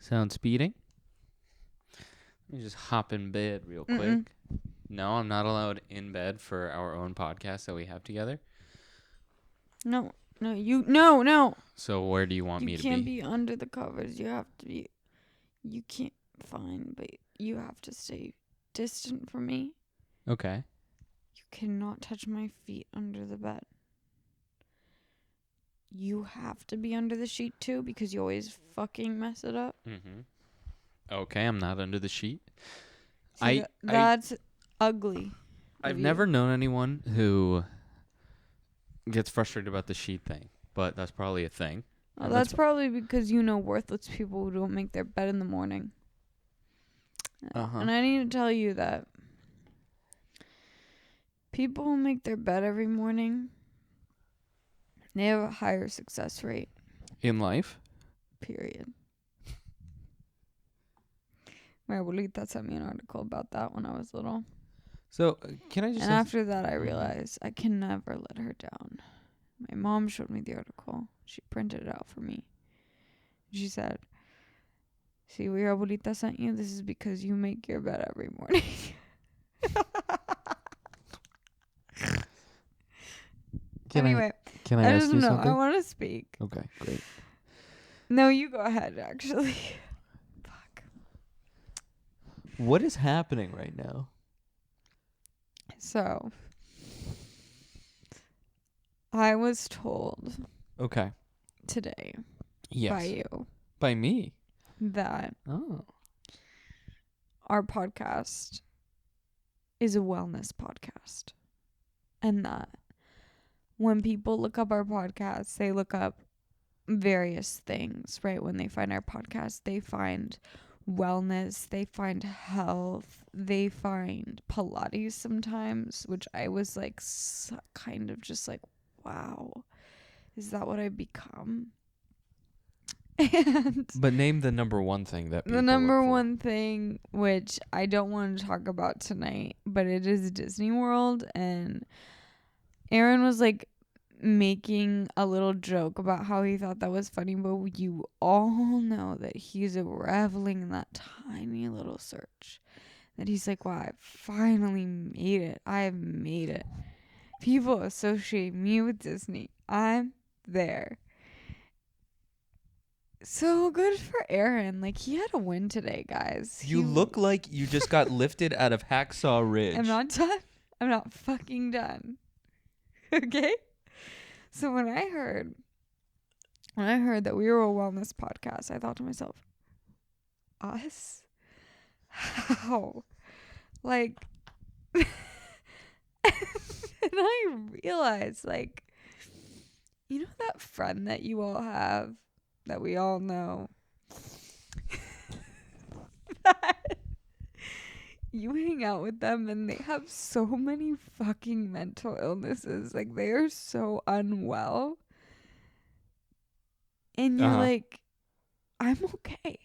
Sound speeding? Let me just hop in bed real quick. No, I'm not allowed in bed for our own podcast that we have together. No. No. So where do you want me to be? You can't be under the covers. You have to be. You can't. Fine, but you have to stay distant from me. Okay. You cannot touch my feet under the bed. You have to be under the sheet too because you always fucking mess it up. Okay, I'm not under the sheet. See, that's ugly. I've never known anyone who gets frustrated about the sheet thing, but that's probably a thing. Well, that's probably because you know worthless people who don't make their bed in the morning. And I need to tell you that people who make their bed every morning, they have a higher success rate. In life? Period. My abuelita sent me an article about that when I was little. So, can I just... And after that, I realized I can never let her down. My mom showed me the article. She printed it out for me. She said, see what your abuelita sent you? This is because you make your bed every morning. Anyway, can I ask you something? I want to speak. Okay, great. No, you go ahead, actually. Fuck. What is happening right now? So, I was told today by you. By me? That our podcast is a wellness podcast. And that when people look up our podcast, they look up various things, right? When they find our podcast, they find wellness, they find health, they find Pilates sometimes, which I was like kind of just like, wow, is that what I've become? But name the number one thing that people the number look for. one thing, which I don't want to talk about tonight, but it is Disney World, and Aaron was like making a little joke about how he thought that was funny, but you all know that he's reveling in that tiny little search. That he's like, wow, I finally made it. I have made it. People associate me with Disney. I'm there. So good for Aaron. Like, he had a win today, guys. You look like you just got lifted out of Hacksaw Ridge. I'm not done. I'm not fucking done. Okay? So when I heard that we were a wellness podcast, I thought to myself, us? How? Like, and I realized, like, you know that friend that you all have, that we all know, that you hang out with them and they have so many fucking mental illnesses. Like, they are so unwell. And you're like, I'm okay.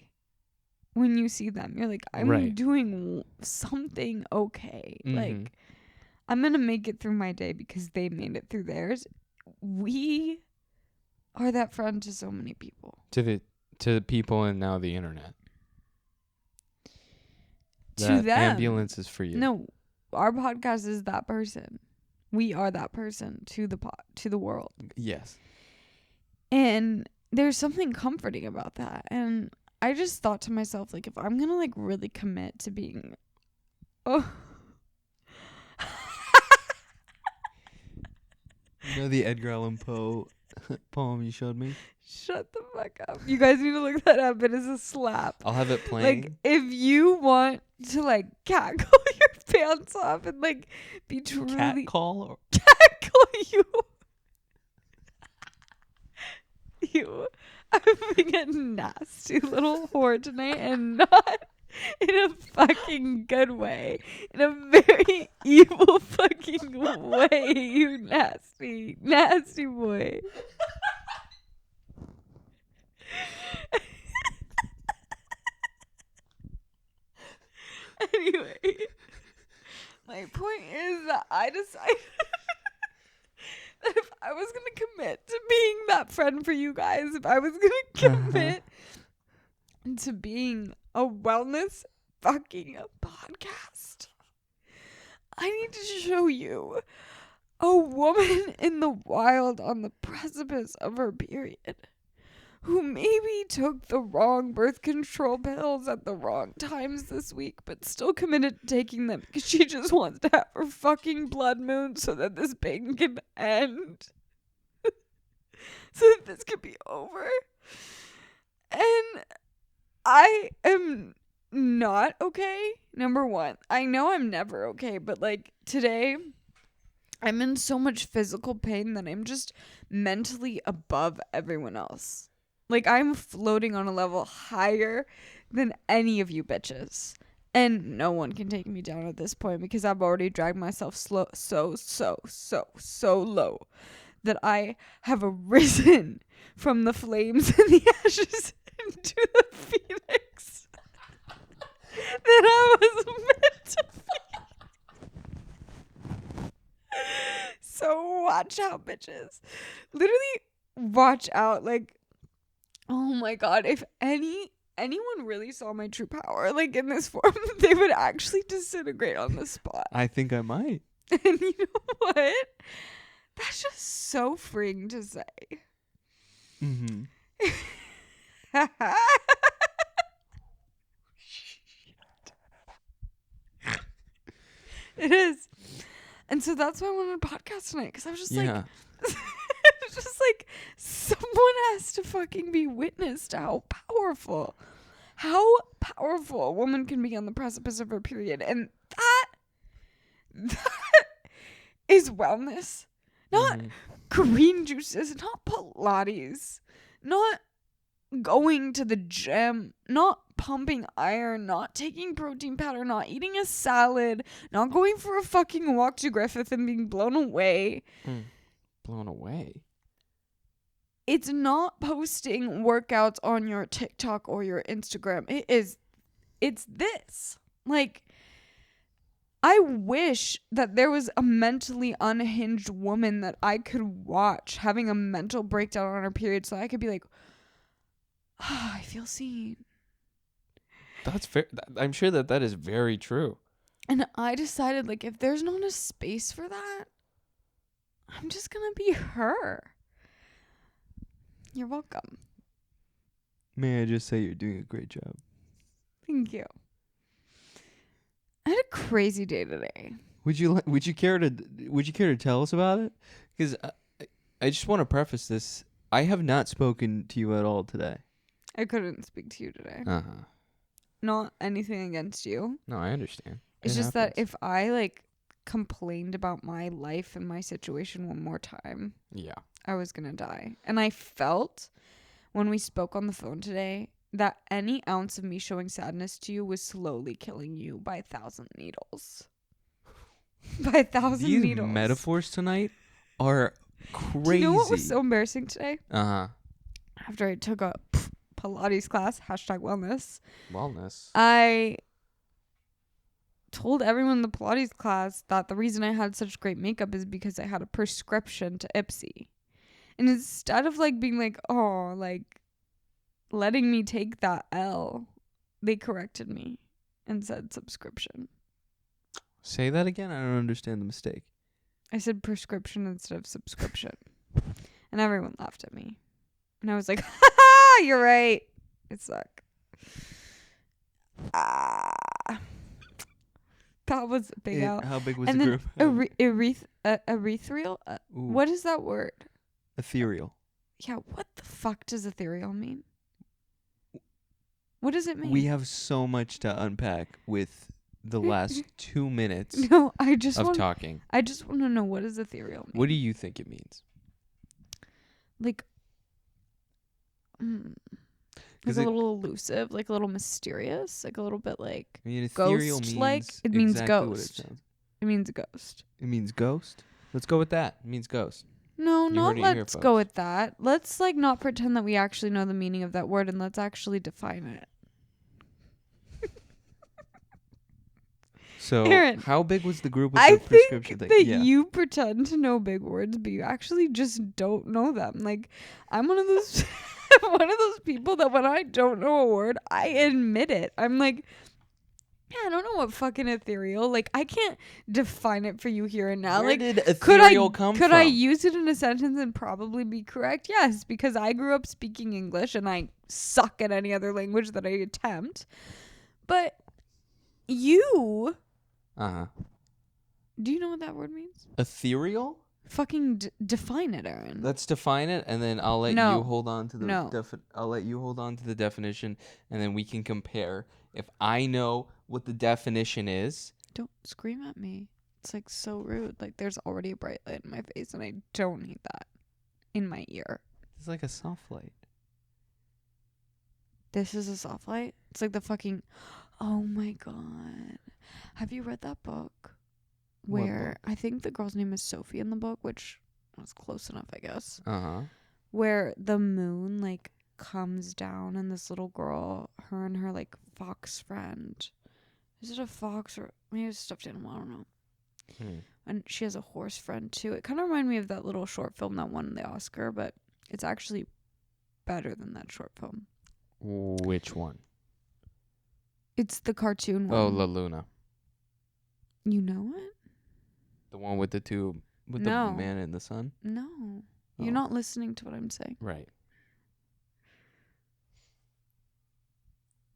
When you see them, you're like, I'm doing something okay. Like, I'm going to make it through my day because they made it through theirs. We are that friend to so many people. To the people and now the internet. To them. Ambulance is for you. No, our podcast is that person. We are that person to the world. Yes. And there's something comforting about that. And I just thought to myself, like, if I'm going to, like, really commit to being... Oh. You know the Edgar Allan Poe poem you showed me? Shut the fuck up. You guys need to look that up. It is a slap. I'll have it playing. Like, if you want to, like, cackle your pants off and, like, be truly... Catcall? Or cackle you. You are being a nasty little whore tonight, and not in a fucking good way. In a very evil fucking way, you nasty, nasty boy. Anyway, my point is that I decided that if I was going to commit to being that friend for you guys, if I was going to commit into being a wellness fucking podcast. I need to show you a woman in the wild on the precipice of her period who maybe took the wrong birth control pills at the wrong times this week, but still committed to taking them because she just wants to have her fucking blood moon so that this pain can end. So that this could be over. And I am not okay. Number one, I know I'm never okay, but like today, I'm in so much physical pain that I'm just mentally above everyone else. Like, I'm floating on a level higher than any of you bitches. And no one can take me down at this point because I've already dragged myself so low that I have arisen from the flames and the ashes into the phoenix that I was meant to be. So watch out, bitches. Literally watch out. Like, oh my God, if anyone really saw my true power, like in this form, they would actually disintegrate on the spot. I think I might. And you know what? That's just so freeing to say. Mm-hmm. It is. And so that's why I wanted a podcast tonight, because I was just like, it's just like someone has to fucking be witness to how powerful a woman can be on the precipice of her period. And that is wellness. Not green juices, not Pilates, not going to the gym, not pumping iron, not taking protein powder, not eating a salad, not going for a fucking walk to Griffith and being blown away. Blown away? It's not posting workouts on your TikTok or your Instagram. It's this. Like, I wish that there was a mentally unhinged woman that I could watch having a mental breakdown on her period so I could be like, oh, I feel seen. That's fair. I'm sure that is very true. And I decided, like, if there's not a space for that, I'm just going to be her. You're welcome. May I just say you're doing a great job. Thank you. I had a crazy day today. Would you care to tell us about it? Because I just want to preface this. I have not spoken to you at all today. I couldn't speak to you today. Uh-huh. Not anything against you. No, I understand. It's just that if I, like, complained about my life and my situation one more time, yeah, I was going to die. And I felt when we spoke on the phone today that any ounce of me showing sadness to you was slowly killing you by 1,000 needles. By 1,000 These needles. metaphors tonight are crazy. Do you know what was so embarrassing today? Uh-huh. After I took a Pilates class, #wellness. Wellness. I told everyone in the Pilates class that the reason I had such great makeup is because I had a prescription to Ipsy. And instead of like being like, oh, like letting me take that L, they corrected me and said subscription. Say that again? I don't understand the mistake. I said prescription instead of subscription. And everyone laughed at me. And I was like, ha ha, you're right. It sucked. That was a big out. How big was And the then group? ethereal? What is that word? Ethereal. Yeah, what the fuck does ethereal mean? What does it mean? We have so much to unpack with the last 2 minutes No, I just want talking. I just want to know, what does ethereal mean? What do you think it means? Like like a little elusive, like a little mysterious, like a little bit like I mean, ethereal ghost means like. It means exactly what it ghost. sounds. It means a ghost. It means ghost? Let's go with that. It means ghost. No, You not heard it here, let's folks. go with that. Let's like not pretend that we actually know the meaning of that word, and let's actually define it. So, Aaron, how big was the group with I the prescription think thing? that you pretend to know big words, but you actually just don't know them. Like, I'm one of those one of those people that when I don't know a word, I admit it. I'm like, yeah, I don't know what fucking ethereal. Like, I can't define it for you here and now. Where like, did ethereal come could from? I use it in a sentence and probably be correct? Yes, because I grew up speaking English and I suck at any other language that I attempt. But you, Uh-huh. do you know what that word means? Ethereal? Fucking define it, Aaron. Let's define it, and then I'll let No. you hold on to the No. I'll let you hold on to the definition, and then we can compare. If I know what the definition is, Don't scream at me. It's like so rude. Like there's already a bright light in my face and I don't need that in my ear. it's like a soft light. This is a soft light. It's like the fucking, oh my God. Have you read that book? What Where book? I think the girl's name is Sophie in the book, which was close enough, I guess. Uh-huh. Where the moon like comes down and this little girl, her and her like fox friend. Is it a fox or maybe it's a stuffed animal? I don't know. And she has a horse friend too. It kind of reminded me of that little short film that won the Oscar, but it's actually better than that short film. Which one? It's the cartoon one. Oh, La Luna. You know it? The one with the No. man in the sun? No. You're Oh. not listening to what I'm saying. Right.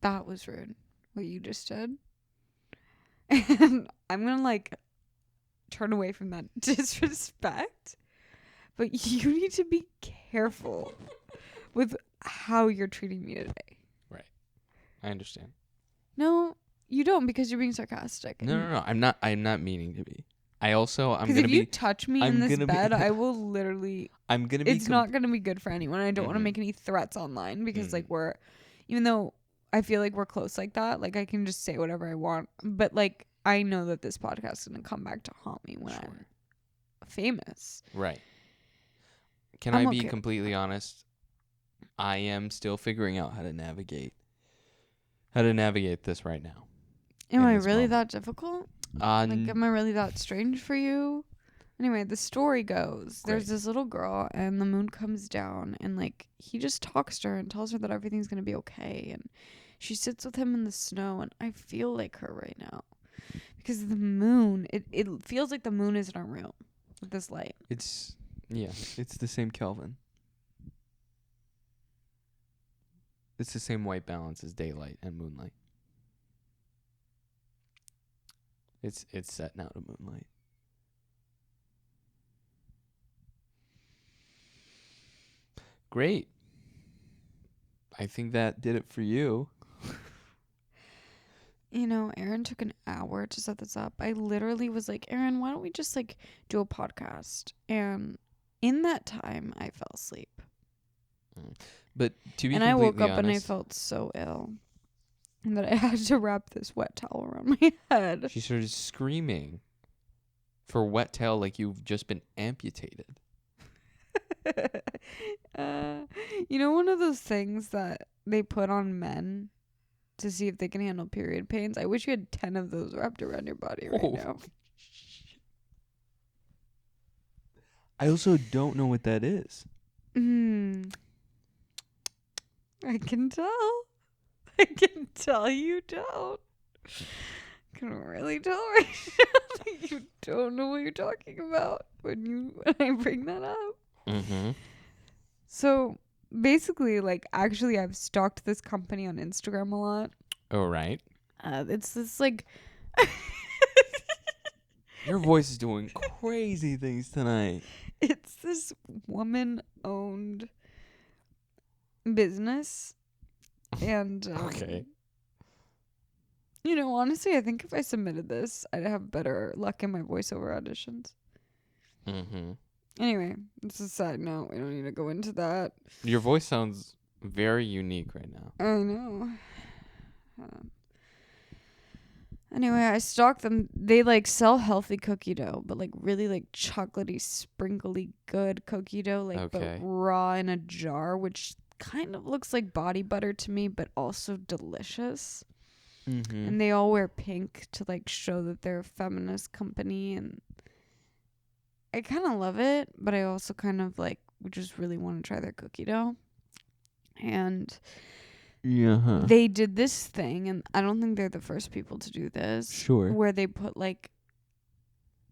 That was rude, what you just did. And I'm going to like turn away from that disrespect. But you need to be careful with how you're treating me today. Right. I understand. No, you don't, because you're being sarcastic. No. I'm not meaning to be. I'm Because gonna if you be. touch me I'm in this gonna be- bed, I will literally. I'm gonna be. It's not going to be good for anyone. I don't want to Mhm. make any threats online because, Mhm. like, even though I feel like we're close like that, like, I can just say whatever I want. But, like, I know that this podcast is going to come back to haunt me when I'm famous. Right. Can I'm I be okay with completely honest? I am still figuring out how to navigate this right now. Am in I this really moment. that difficult? Uh, Like, am I really that strange for you? Anyway, the story goes, there's Great. this little girl and the moon comes down and like he just talks to her and tells her that everything's going to be okay, and she sits with him in the snow, and I feel like her right now because the moon, it feels like the moon is in our room with this light. it's the same Kelvin. It's the same white balance as daylight and moonlight. It's set now to moonlight. Great. I think that did it for you. You know, Aaron took an hour to set this up. I literally was like, Aaron, why don't we just like do a podcast? And in that time, I fell asleep. But to be And I woke completely up and I honest, felt so ill that I had to wrap this wet towel around my head. she started screaming for wet towel like you've just been amputated. You know, one of those things that they put on men to see if they can handle period pains? I wish you had 10 of those wrapped around your body right now. I also don't know what that is. I can tell. I can tell you don't. I can really tell right now that you don't know what you're talking about when I bring that up. Mm-hmm. So basically, like, actually, I've stalked this company on Instagram a lot. Oh, right. It's this like. Your voice is doing crazy things tonight. It's this woman-owned business, and Okay. you know, honestly, I think if I submitted this, I'd have better luck in my voiceover auditions. Mm-hmm. Anyway, it's a side note. We don't need to go into that. Your voice sounds very unique right now. I know. Anyway, I stalked them. They like sell healthy cookie dough, but like really like chocolatey, sprinkly good cookie dough, like Okay. but raw in a jar, which kind of looks like body butter to me, but also delicious. Mm-hmm. And they all wear pink to like show that they're a feminist company, and I kind of love it, but I also kind of like just really want to try their cookie dough. And Yeah. they did this thing, and I don't think they're the first people to do this. Sure. Where they put like,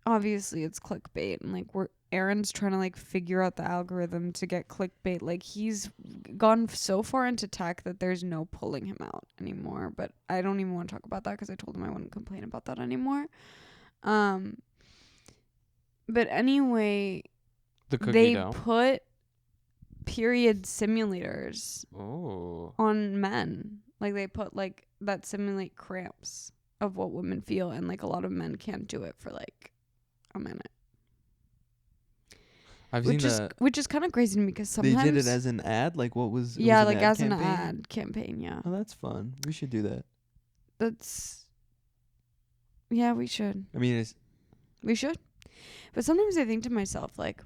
obviously it's clickbait, and like Aaron's trying to like figure out the algorithm to get clickbait. Like he's gone so far into tech that there's no pulling him out anymore. But I don't even want to talk about that because I told him I wouldn't complain about that anymore. But anyway, The cookie they dough. put period simulators Oh. on men. Like they put like that simulate cramps of what women feel, and like a lot of men can't do it for like a minute. I've seen Which is kind of crazy to me because sometimes they did it as an ad. Like what was? It yeah, was an like ad as campaign? an ad campaign. Yeah, Oh, that's fun. We should do that. Yeah, we should. I mean, it's We should. But sometimes I think to myself like,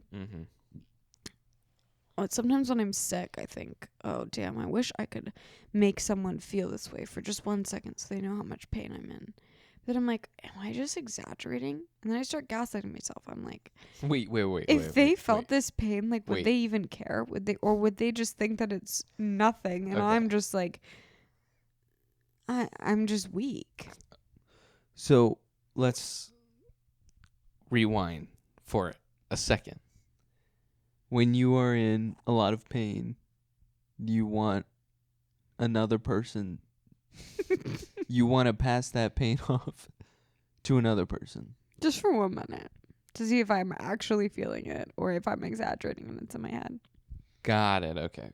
sometimes when I'm sick, I think, oh damn, I wish I could make someone feel this way for just 1 second so they know how much pain I'm in. Then I'm like, am I just exaggerating? And then I start gaslighting myself. I'm like, wait. if they felt this pain, like, would Wait. they even care? Would they just think that it's nothing? And Okay. I'm just like, I'm just weak. so. Let's rewind for a second. When you are in a lot of pain, you want another person. You want to pass that pain off to another person. Just for 1 minute. To see if I'm actually feeling it or if I'm exaggerating and it's in my head. Got it. Okay.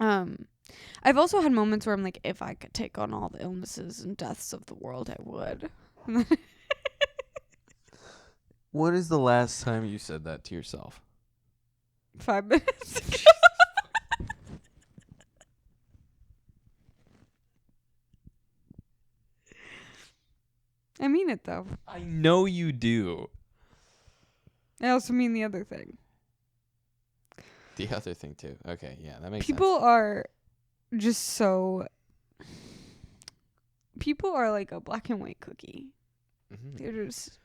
I've also had moments where I'm like, if I could take on all the illnesses and deaths of the world, I would. What is the last time You said that to yourself. 5 minutes ago. I mean it though. I know you do. I also mean the other thing. The other thing too. Okay, yeah, that makes People sense. are just so. People are like a black and white cookie. Mm-hmm. They're just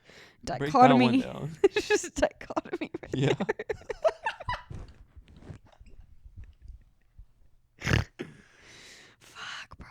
break that one dichotomy. down? It's just dichotomy. Right Yeah. there. Fuck, bro.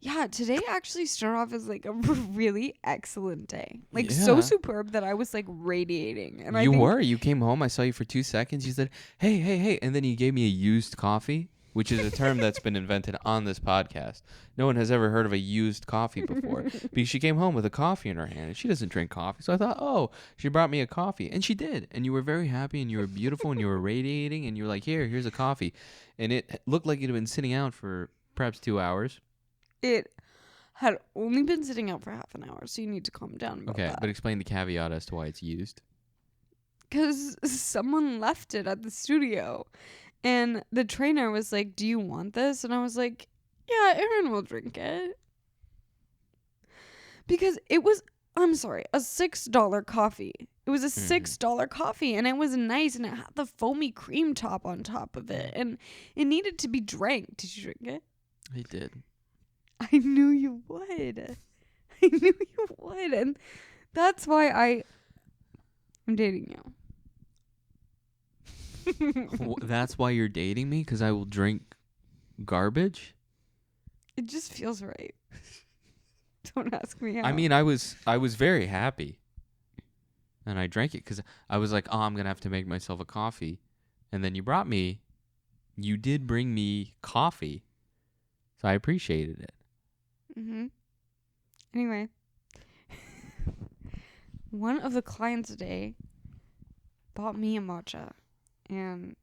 Yeah, today actually started off as like a really excellent day. Like so Yeah. superb that I was like radiating. And You came home. I saw you for 2 seconds. You said, hey. And then you gave me a used coffee, which is a term that's been invented on this podcast. No one has ever heard of a used coffee before because she came home with a coffee in her hand and she doesn't drink coffee. So I thought, oh, she brought me a coffee. And she did. And you were very happy and you were beautiful and you were radiating and you were like, here's a coffee. And it looked like it had been sitting out for perhaps 2 hours. It had only been sitting out for half an hour, so you need to calm down about Okay, that. but explain the caveat as to why it's used. Because someone left it at the studio. And the trainer was like, do you want this? And I was like, yeah, Aaron will drink it. Because it was, I'm sorry, a $6 coffee. It was a $6 coffee, and it was nice, and it had the foamy cream top on top of it. And it needed to be drank. Did you drink it? I did. I knew you would. I knew you would. And that's why I'm dating you. That's why you're dating me? Because I will drink garbage? It just feels right. Don't ask me how. I mean, I was very happy. And I drank it because I was like, oh, I'm going to have to make myself a coffee. And then you did bring me coffee. So I appreciated it. Mm-hmm. Anyway. One of the clients today bought me a matcha. And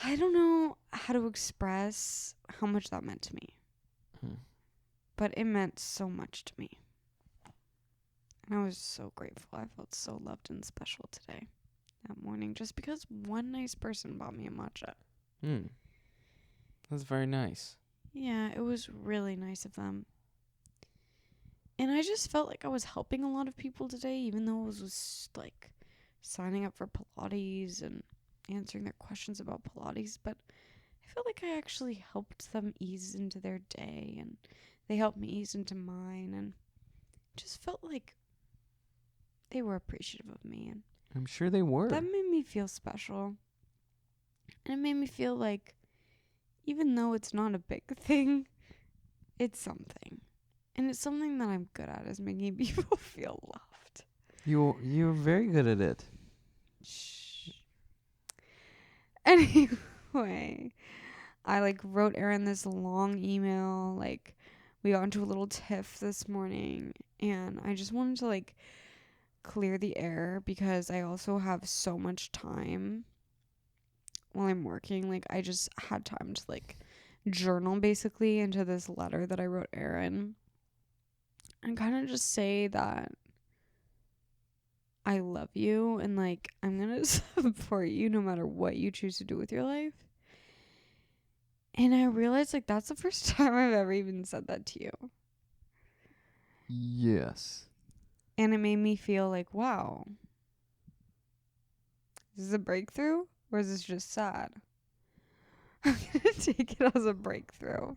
I don't know how to express how much that meant to me. But it meant so much to me. And I was so grateful. I felt so loved and special today, that morning, just because one nice person bought me a matcha. That's very nice. Yeah, it was really nice of them. And I just felt like I was helping a lot of people today, even though it was like signing up for Pilates and answering their questions about Pilates. But I felt like I actually helped them ease into their day, and they helped me ease into mine, and just felt like they were appreciative of me. And I'm sure they were. that made me feel special. And it made me feel like even though it's not a big thing, it's something. And it's something that I'm good at, is making people feel loved. You're very good at it. Shh. Anyway, I like wrote Aaron this long email. Like, we got into a little tiff this morning, and I just wanted to like clear the air because I also have so much time while I'm working. Like, I just had time to like journal basically into this letter that I wrote Aaron and kind of just say that I love you and like I'm gonna support you no matter what you choose to do with your life. And I realized like that's the first time I've ever even said that to you. Yes. And it made me feel like, wow, is this a breakthrough or is this just sad? I'm gonna take it as a breakthrough.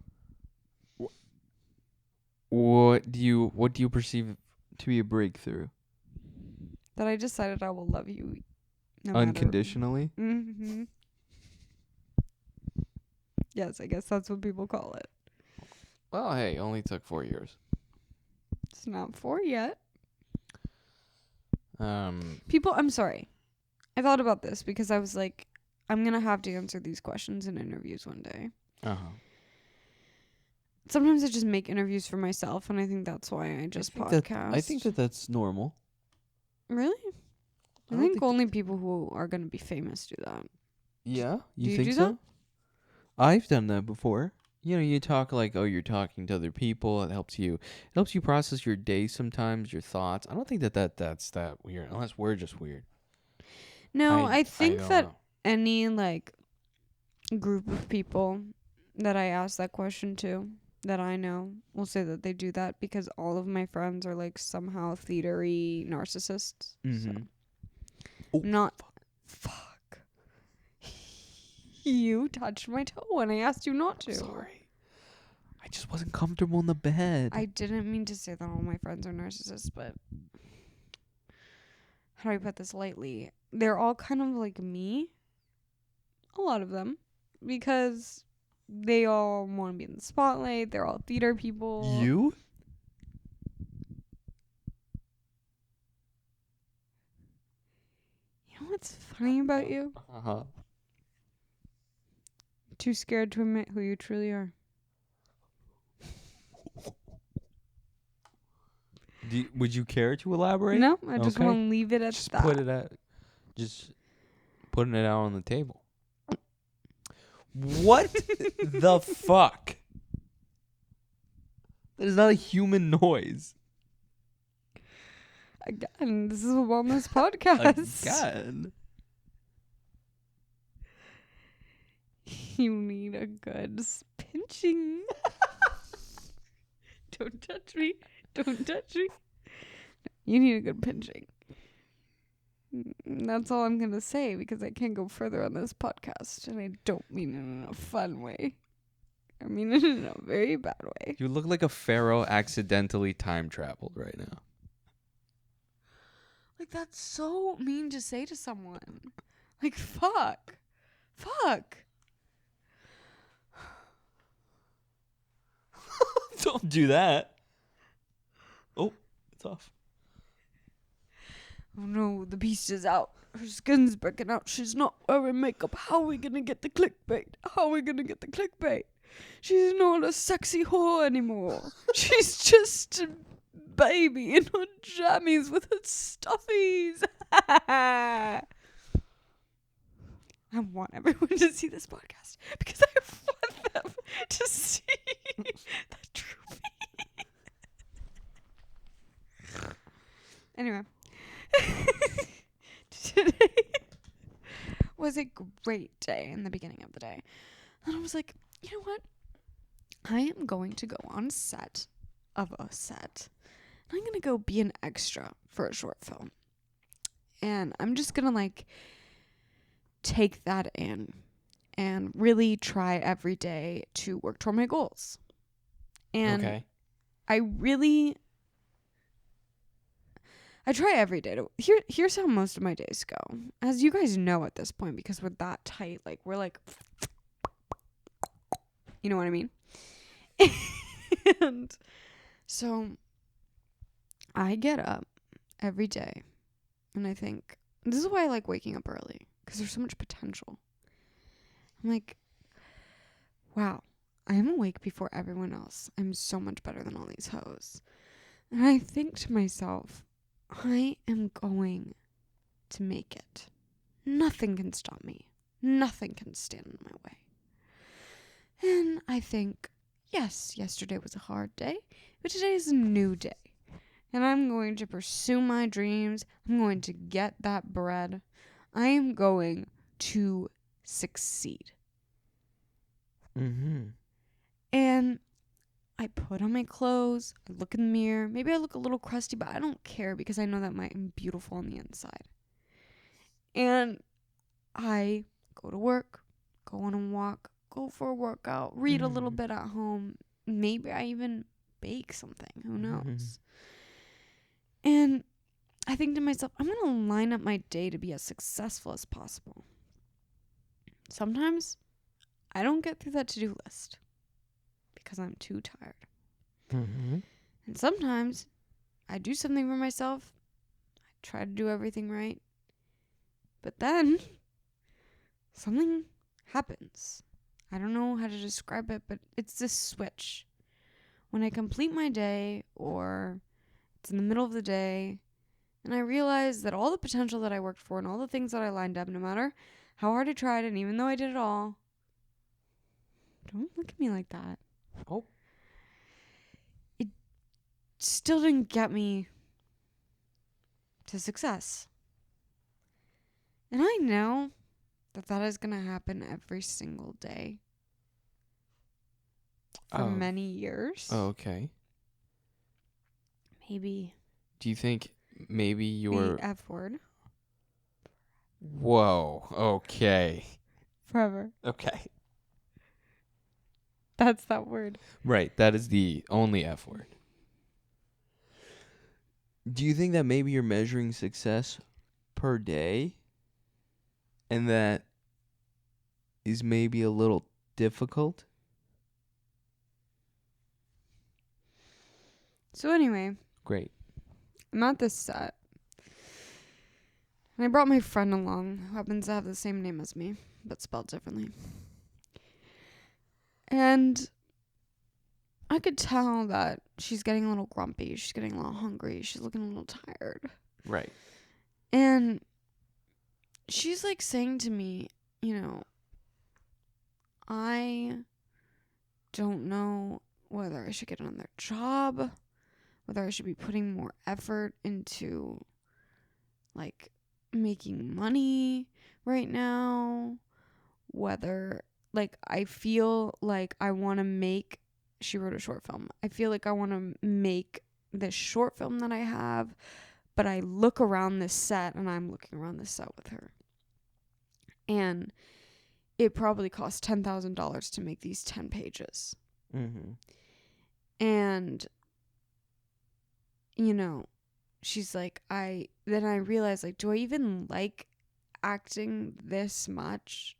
What do you perceive to be a breakthrough? That I decided I will love you no Unconditionally? Mm-hmm. Yes, I guess that's what people call it. Well, hey, only took 4 years. It's not 4 yet. Um, People, I'm sorry. I thought about this because I was like, I'm going to have to answer these questions in interviews one day. Sometimes I just make interviews for myself, and I think that's why I just podcast. I think that that's normal. Really? I don't think think only people who are going to be famous do that. Yeah? Do you think do so? that? I've done that before. you know, you talk like, oh, you're talking to other people. It helps you process your day sometimes, your thoughts. I don't think that's that weird, unless we're just weird. No, I think don't that know. any like group of people that I ask that question to that I know will say that they do that because all of my friends are like somehow theatery narcissists. Mm-hmm. So. Oh, Not fuck. You touched my toe when I asked you not to. I'm sorry. I just wasn't comfortable in the bed. I didn't mean to say that all my friends are narcissists, but how do I put this lightly? They're all kind of like me. A lot of them. Because they all want to be in the spotlight. They're all theater people. You? You know what's funny about you? Uh-huh. Too scared to admit who you truly are. Would you care to elaborate? No, I just Okay. want to leave it at Just that. just putting it out on the table. What the fuck? That is not a human noise. Again, this is a wellness podcast. Again. You need a good pinching. Don't touch me. Don't touch me. You need a good pinching. That's all I'm going to say because I can't go further on this podcast. And I don't mean it in a fun way. I mean it in a very bad way. You look like a pharaoh accidentally time traveled right now. Like, that's so mean to say to someone. Like, fuck. Fuck. Don't do that. Oh, it's off. Oh no, the beast is out. Her skin's breaking out. She's not wearing makeup. How are we gonna get the clickbait? How are we gonna get the clickbait? She's not a sexy whore anymore. She's just a baby in her jammies with her stuffies. I want everyone to see this podcast because I want them to see the true me. Anyway. Today was a great day in the beginning of the day. And I was like, you know what? I am going to go on set of a set. And I'm going to go be an extra for a short film. And I'm just going to like take that in and really try every day to work toward my goals. And Okay. I try every day to here's how most of my days go. As you guys know at this point, because we're that tight, like we're like You know what I mean? And so I get up every day and I think, this is why I like waking up early, because there's so much potential. I'm like, wow, I am awake before everyone else. I'm so much better than all these hoes. And I think to myself, I am going to make it. Nothing can stop me. Nothing can stand in my way. And I think, yes, yesterday was a hard day, but today is a new day. And I'm going to pursue my dreams. I'm going to get that bread. I am going to succeed. Mm-hmm. And I put on my clothes. I look in the mirror. Maybe I look a little crusty, but I don't care because I know that I'm beautiful on the inside. And I go to work, go on a walk, go for a workout, read a little bit at home. Maybe I even bake something. Who knows? And I think to myself, I'm going to line up my day to be as successful as possible. Sometimes I don't get through that to-do list because I'm too tired. Mm-hmm. And sometimes I do something for myself. I try to do everything right. But then something happens. I don't know how to describe it, but it's this switch. When I complete my day, or it's in the middle of the day, and I realize that all the potential that I worked for and all the things that I lined up, no matter how hard I tried, and even though I did it all, don't look at me like that. Oh. It still didn't get me to success. And I know that is going to happen every single day for many years. Oh, okay. Maybe Do you think maybe the you're... F word. Whoa. Okay. Forever. Okay. That's that word. Right. That is the only F word. Do you think that maybe you're measuring success per day? And that is maybe a little difficult? So anyway, Great. I'm at this set. And I brought my friend along, who happens to have the same name as me, but spelled differently. And I could tell that she's getting a little grumpy. She's getting a little hungry. She's looking a little tired. Right. And she's like saying to me, you know, I don't know whether I should get another job, whether I should be putting more effort into, like, making money right now, whether, like, I feel like I want to make, she wrote a short film. I feel like I want to make this short film that I have, but I look around this set, and I'm looking around this set with her. And it probably cost $10,000 to make these 10 pages. Mm-hmm. And, you know, she's like, then I realized, like, do I even like acting this much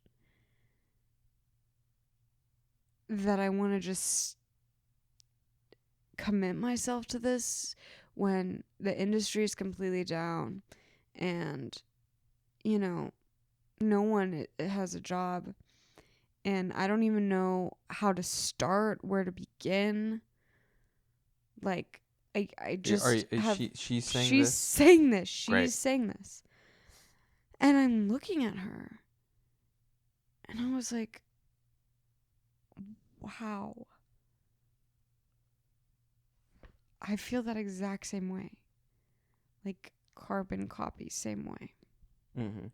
that I want to just commit myself to this when the industry is completely down and, you know, no one has a job, and I don't even know how to start, where to begin. Like, I just she's saying she's this? saying this. She's Right. saying this. And I'm looking at her. And I was like, wow. I feel that exact same way. Like, carbon copy, same way. Mm-hmm.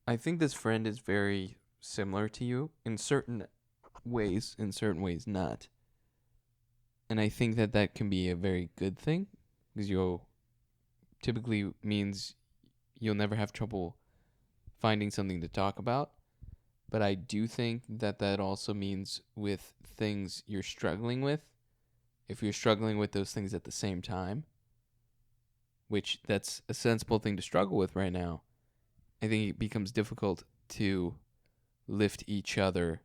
I think this friend is very similar to you in certain ways not. And I think that can be a very good thing, because you'll typically means you'll never have trouble finding something to talk about. But I do think that also means with things you're struggling with, if you're struggling with those things at the same time, which that's a sensible thing to struggle with right now, I think it becomes difficult to lift each other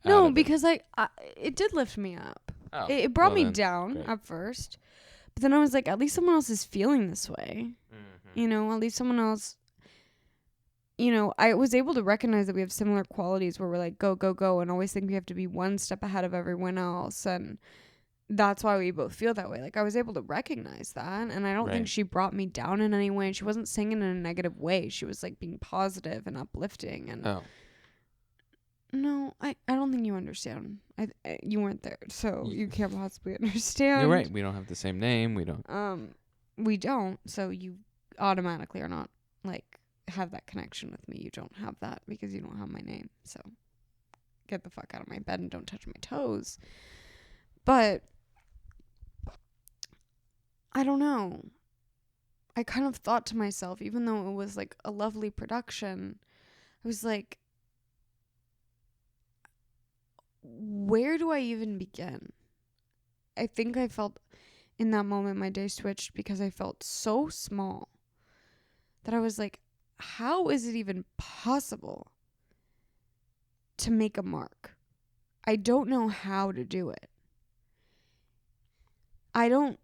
No, of it? because it did lift me up. Oh, It brought well me then, down great. at first. But then I was like, at least someone else is feeling this way. Mm-hmm. You know, at least someone else, you know, I was able to recognize that we have similar qualities where we're like, go, go, go, and always think we have to be one step ahead of everyone else. And that's why we both feel that way. Like, I was able to recognize that. And I don't think Right. she brought me down in any way. And she wasn't saying it in a negative way. She was like being positive and uplifting. And Oh, no, I don't think you understand. You weren't there, so you can't possibly understand. you're right. We don't have the same name. We don't. We don't. So you automatically are not like have that connection with me. You don't have that because you don't have my name. So get the fuck out of my bed and don't touch my toes. But I don't know. I kind of thought to myself, even though it was like a lovely production, I was like, where do I even begin? I think I felt in that moment my day switched because I felt so small that I was like, how is it even possible to make a mark? I don't know how to do it. I don't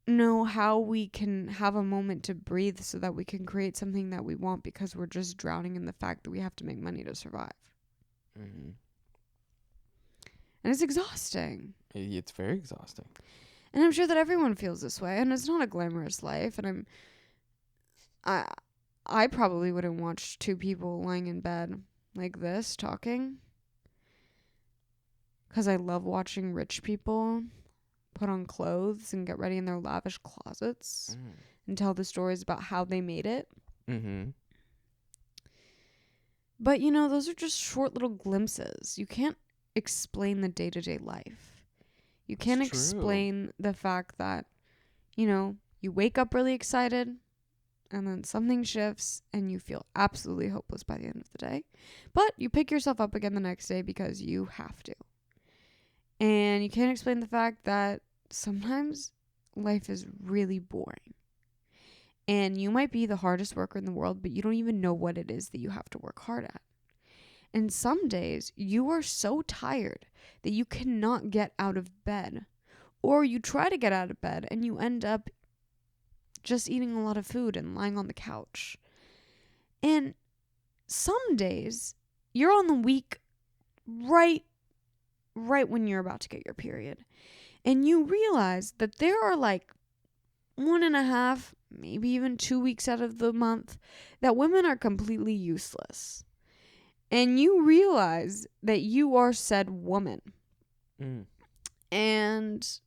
know how we can have a moment to breathe so that we can create something that we want because we're just drowning in the fact that we have to make money to survive. Mm-hmm. And it's exhausting. It's very exhausting. And I'm sure that everyone feels this way. And it's not a glamorous life. And I probably wouldn't watch two people lying in bed like this talking. Because I love watching rich people put on clothes and get ready in their lavish closets and tell the stories about how they made it. Mm-hmm. But, you know, those are just short little glimpses. You can't explain the day-to-day life. You can't It's true. explain the fact that, you know, you wake up really excited and then something shifts and you feel absolutely hopeless by the end of the day. But you pick yourself up again the next day because you have to. And you can't explain the fact that sometimes life is really boring. And you might be the hardest worker in the world, but you don't even know what it is that you have to work hard at. And some days you are so tired that you cannot get out of bed. Or you try to get out of bed and you end up just eating a lot of food and lying on the couch. And some days you're on the week right when you're about to get your period. And you realize that there are like 1.5, maybe even 2 weeks out of the month that women are completely useless. And you realize that you are said woman. Mm. And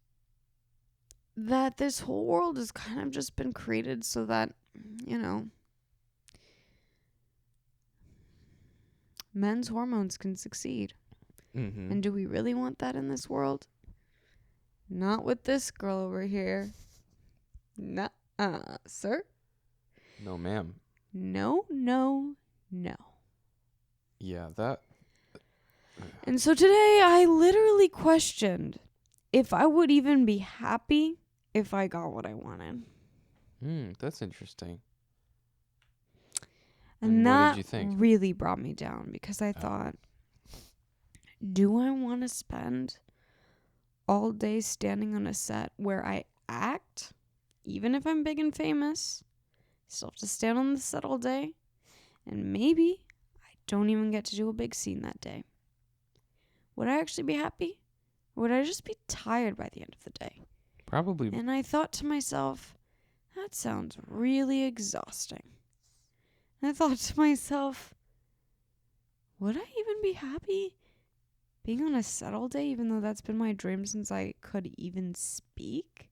that this whole world has kind of just been created so that, you know, men's hormones can succeed. Mm-hmm. And do we really want that in this world? Not with this girl over here. Nuh-uh, sir. No, ma'am. No, no, no. Yeah, that. And so today I literally questioned if I would even be happy if I got what I wanted. That's interesting. And what that did you think? really brought me down because I thought, do I want to spend all day standing on a set where I act, even if I'm big and famous? Still have to stand on the set all day, and maybe I don't even get to do a big scene that day. Would I actually be happy? Or would I just be tired by the end of the day? Probably. And I thought to myself, that sounds really exhausting. And I thought to myself, would I even be happy being on a set all day, even though that's been my dream since I could even speak?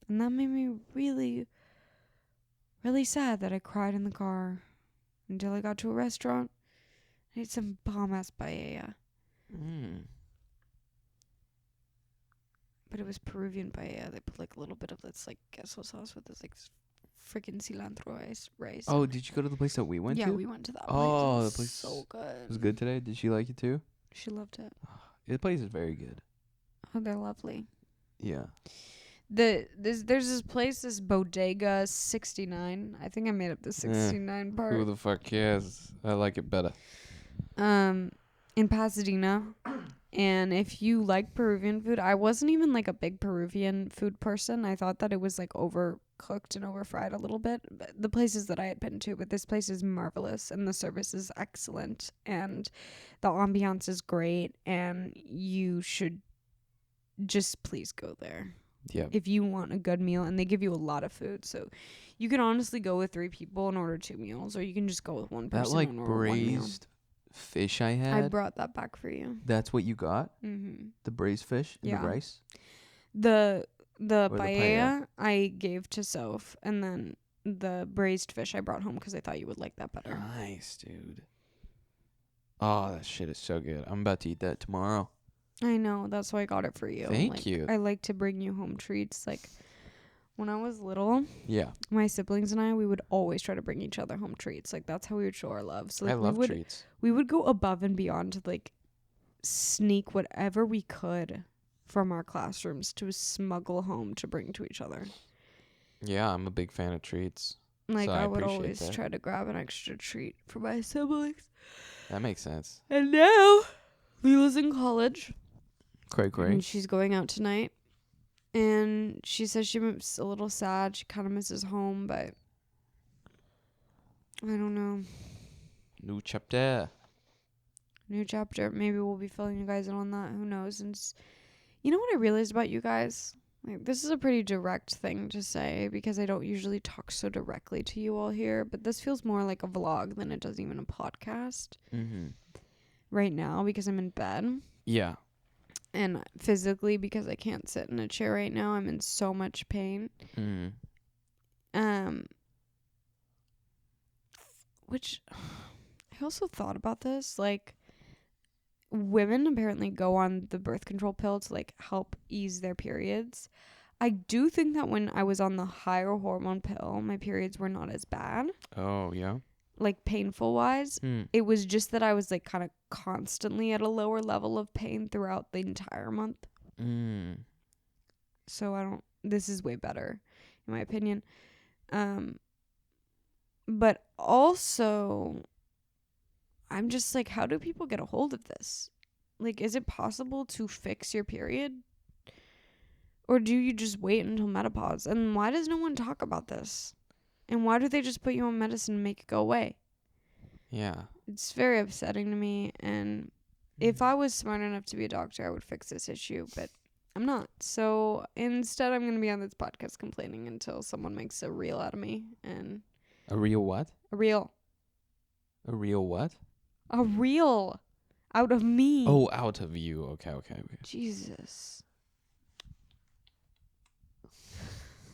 And that made me really, really sad that I cried in the car until I got to a restaurant. I ate some bomb-ass paella. But it was Peruvian paella. They put like a little bit of this like queso sauce with this like freaking cilantro rice. Oh, did you go to the place that we went to? Yeah, we went to that place. Oh, It the was place so good. was good today. Did she like it too? She loved it. The place is very good. Oh, they're lovely. Yeah. There's this place, this Bodega 69. I think I made up the 69 Who part. the fuck cares? I like it better. In Pasadena. And if you like Peruvian food, I wasn't even like a big Peruvian food person. I thought that it was like overcooked and overfried a little bit. But the places that I had been to, but this place is marvelous and the service is excellent and the ambiance is great, and you should just please go there Yeah. if you want a good meal. And they give you a lot of food, so you can honestly go with 3 people and order 2 meals, or you can just go with one person That like and order 1 meal. braised fish I I had. brought that back for you. That's what you got? Mm-hmm. The braised fish and Yeah. the rice? The the paella I gave to Soph, and then the braised fish I brought home because I thought you would like that better. Nice, dude. Oh, that shit is so good. I'm about to eat that tomorrow. I know, that's why I got it for you. Thank you. I like to bring you home treats. Like when I was little, Yeah. my siblings and I, we would always try to bring each other home treats. Like that's how we would show our love. So like I love treats. we would go above and beyond to like sneak whatever we could from our classrooms to smuggle home to bring to each other. Yeah, I'm a big fan of treats. Like So I I would appreciate always that. try to grab an extra treat for my siblings. That makes sense. And now Leela's in college. Great. And she's going out tonight. And she says she's a little sad. She kind of misses home, but I don't know. New chapter. New chapter. Maybe we'll be filling you guys in on that. Who knows? And you know what I realized about you guys? Like, this is a pretty direct thing to say because I don't usually talk so directly to you all here, but this feels more like a vlog than it does even a podcast Mm-hmm. right now because I'm in bed. Yeah. And physically, because I can't sit in a chair right now, I'm in so much pain. Mm-hmm. Which I also thought about this. Like, women apparently go on the birth control pill to like help ease their periods. I do think that when I was on the higher hormone pill, my periods were not as bad, Oh, yeah. like painful wise. Mm. It was just that I was like kind of constantly at a lower level of pain throughout the entire month. Mm. So this is way better in my opinion. But also I'm just like, how do people get a hold of this? Like, is it possible to fix your period? Or do you just wait until menopause? And why does no one talk about this? And why do they just put you on medicine and make it go away? Yeah. It's very upsetting to me. And if I was smart enough to be a doctor, I would fix this issue. But I'm not. So instead, I'm going to be on this podcast complaining until someone makes a reel out of me. And A real what? a reel. A real what? A reel out of me. Oh, out of you. Okay. Jesus.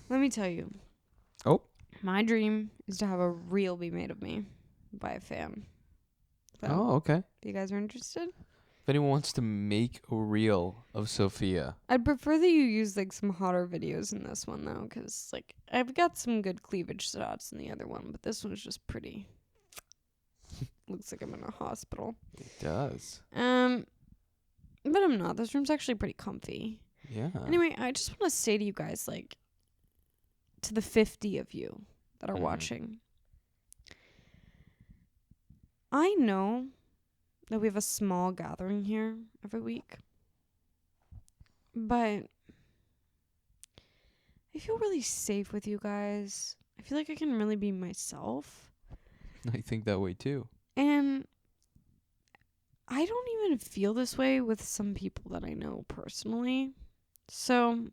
Let me tell you. Oh. My dream is to have a reel be made of me by a fan. So, Oh, okay. if you guys are interested, If anyone wants to make a reel of Sophia. I'd prefer that you use like some hotter videos in this one though, because like I've got some good cleavage shots in the other one, but this one's just pretty. Looks like I'm in a hospital. It does. But I'm not. This room's actually pretty comfy. Yeah. Anyway, I just want to say to you guys, like, to the 50 of you that are Mhm. watching, I know that we have a small gathering here every week, but I feel really safe with you guys. I feel like I can really be myself. I think that way too. And I don't even feel this way with some people that I know personally. So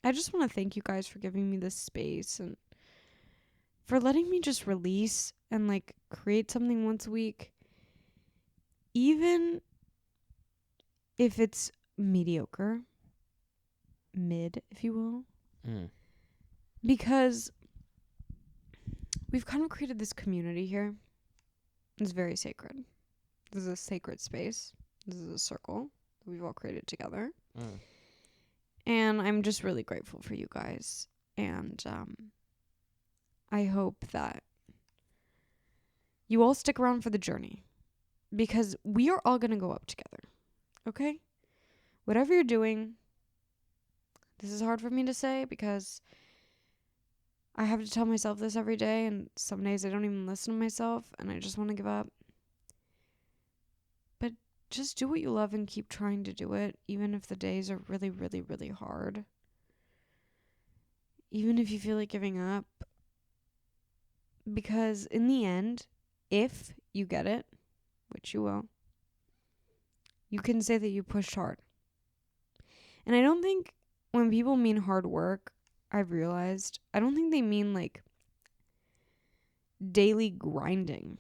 I just want to thank you guys for giving me this space and for letting me just release and like create something once a week. Even if it's mediocre, mid, if you will. Mm. Because we've kind of created this community here. It's very sacred. This is a sacred space. This is a circle that we've all created together. Mm. And I'm just really grateful for you guys. And I hope that you all stick around for the journey. Because we are all going to go up together. Okay? Whatever you're doing, This is hard for me to say because I have to tell myself this every day, and some days I don't even listen to myself, and I just want to give up. But just do what you love and keep trying to do it, even if the days are really, really, really hard. Even if you feel like giving up. Because in the end, if you get it, which you will, you can say that you pushed hard. And I don't think when people mean hard work, I've realized, I don't think they mean like daily grinding.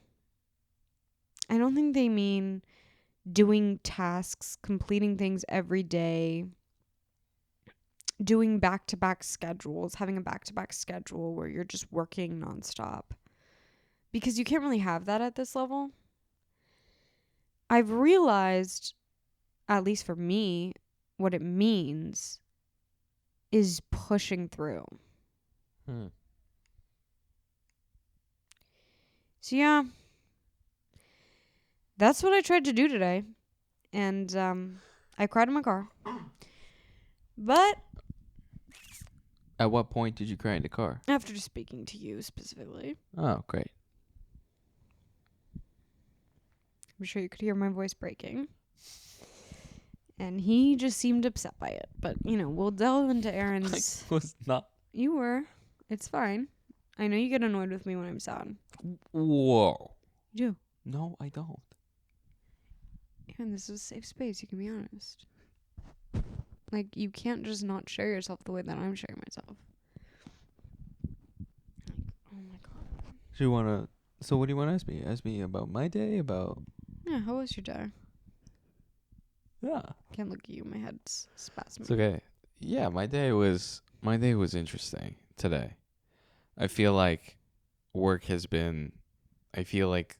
I don't think they mean doing tasks, completing things every day, doing back-to-back schedules, having a back-to-back schedule where you're just working nonstop. Because you can't really have that at this level. I've realized, at least for me, what it means is pushing through. So yeah, that's what I tried to do today. And I cried in my car. But At what point did you cry in the car? after speaking to you specifically, Oh, great. I'm sure you could hear my voice breaking. And he just seemed upset by it. But, we'll delve into Aaron's... I was not. You were. It's fine. I know you get annoyed with me when I'm sad. Whoa. You do. No, I don't. Aaron, this is a safe space. You can be honest. Like, you can't just not share yourself the way that I'm sharing myself. Like, oh my god. So what do you want to ask me? Ask me about my day, about... Yeah, how was your day? Yeah. Can't look at you. My head's spasming. It's okay. Yeah, my day was interesting today. I feel like work has been, I feel like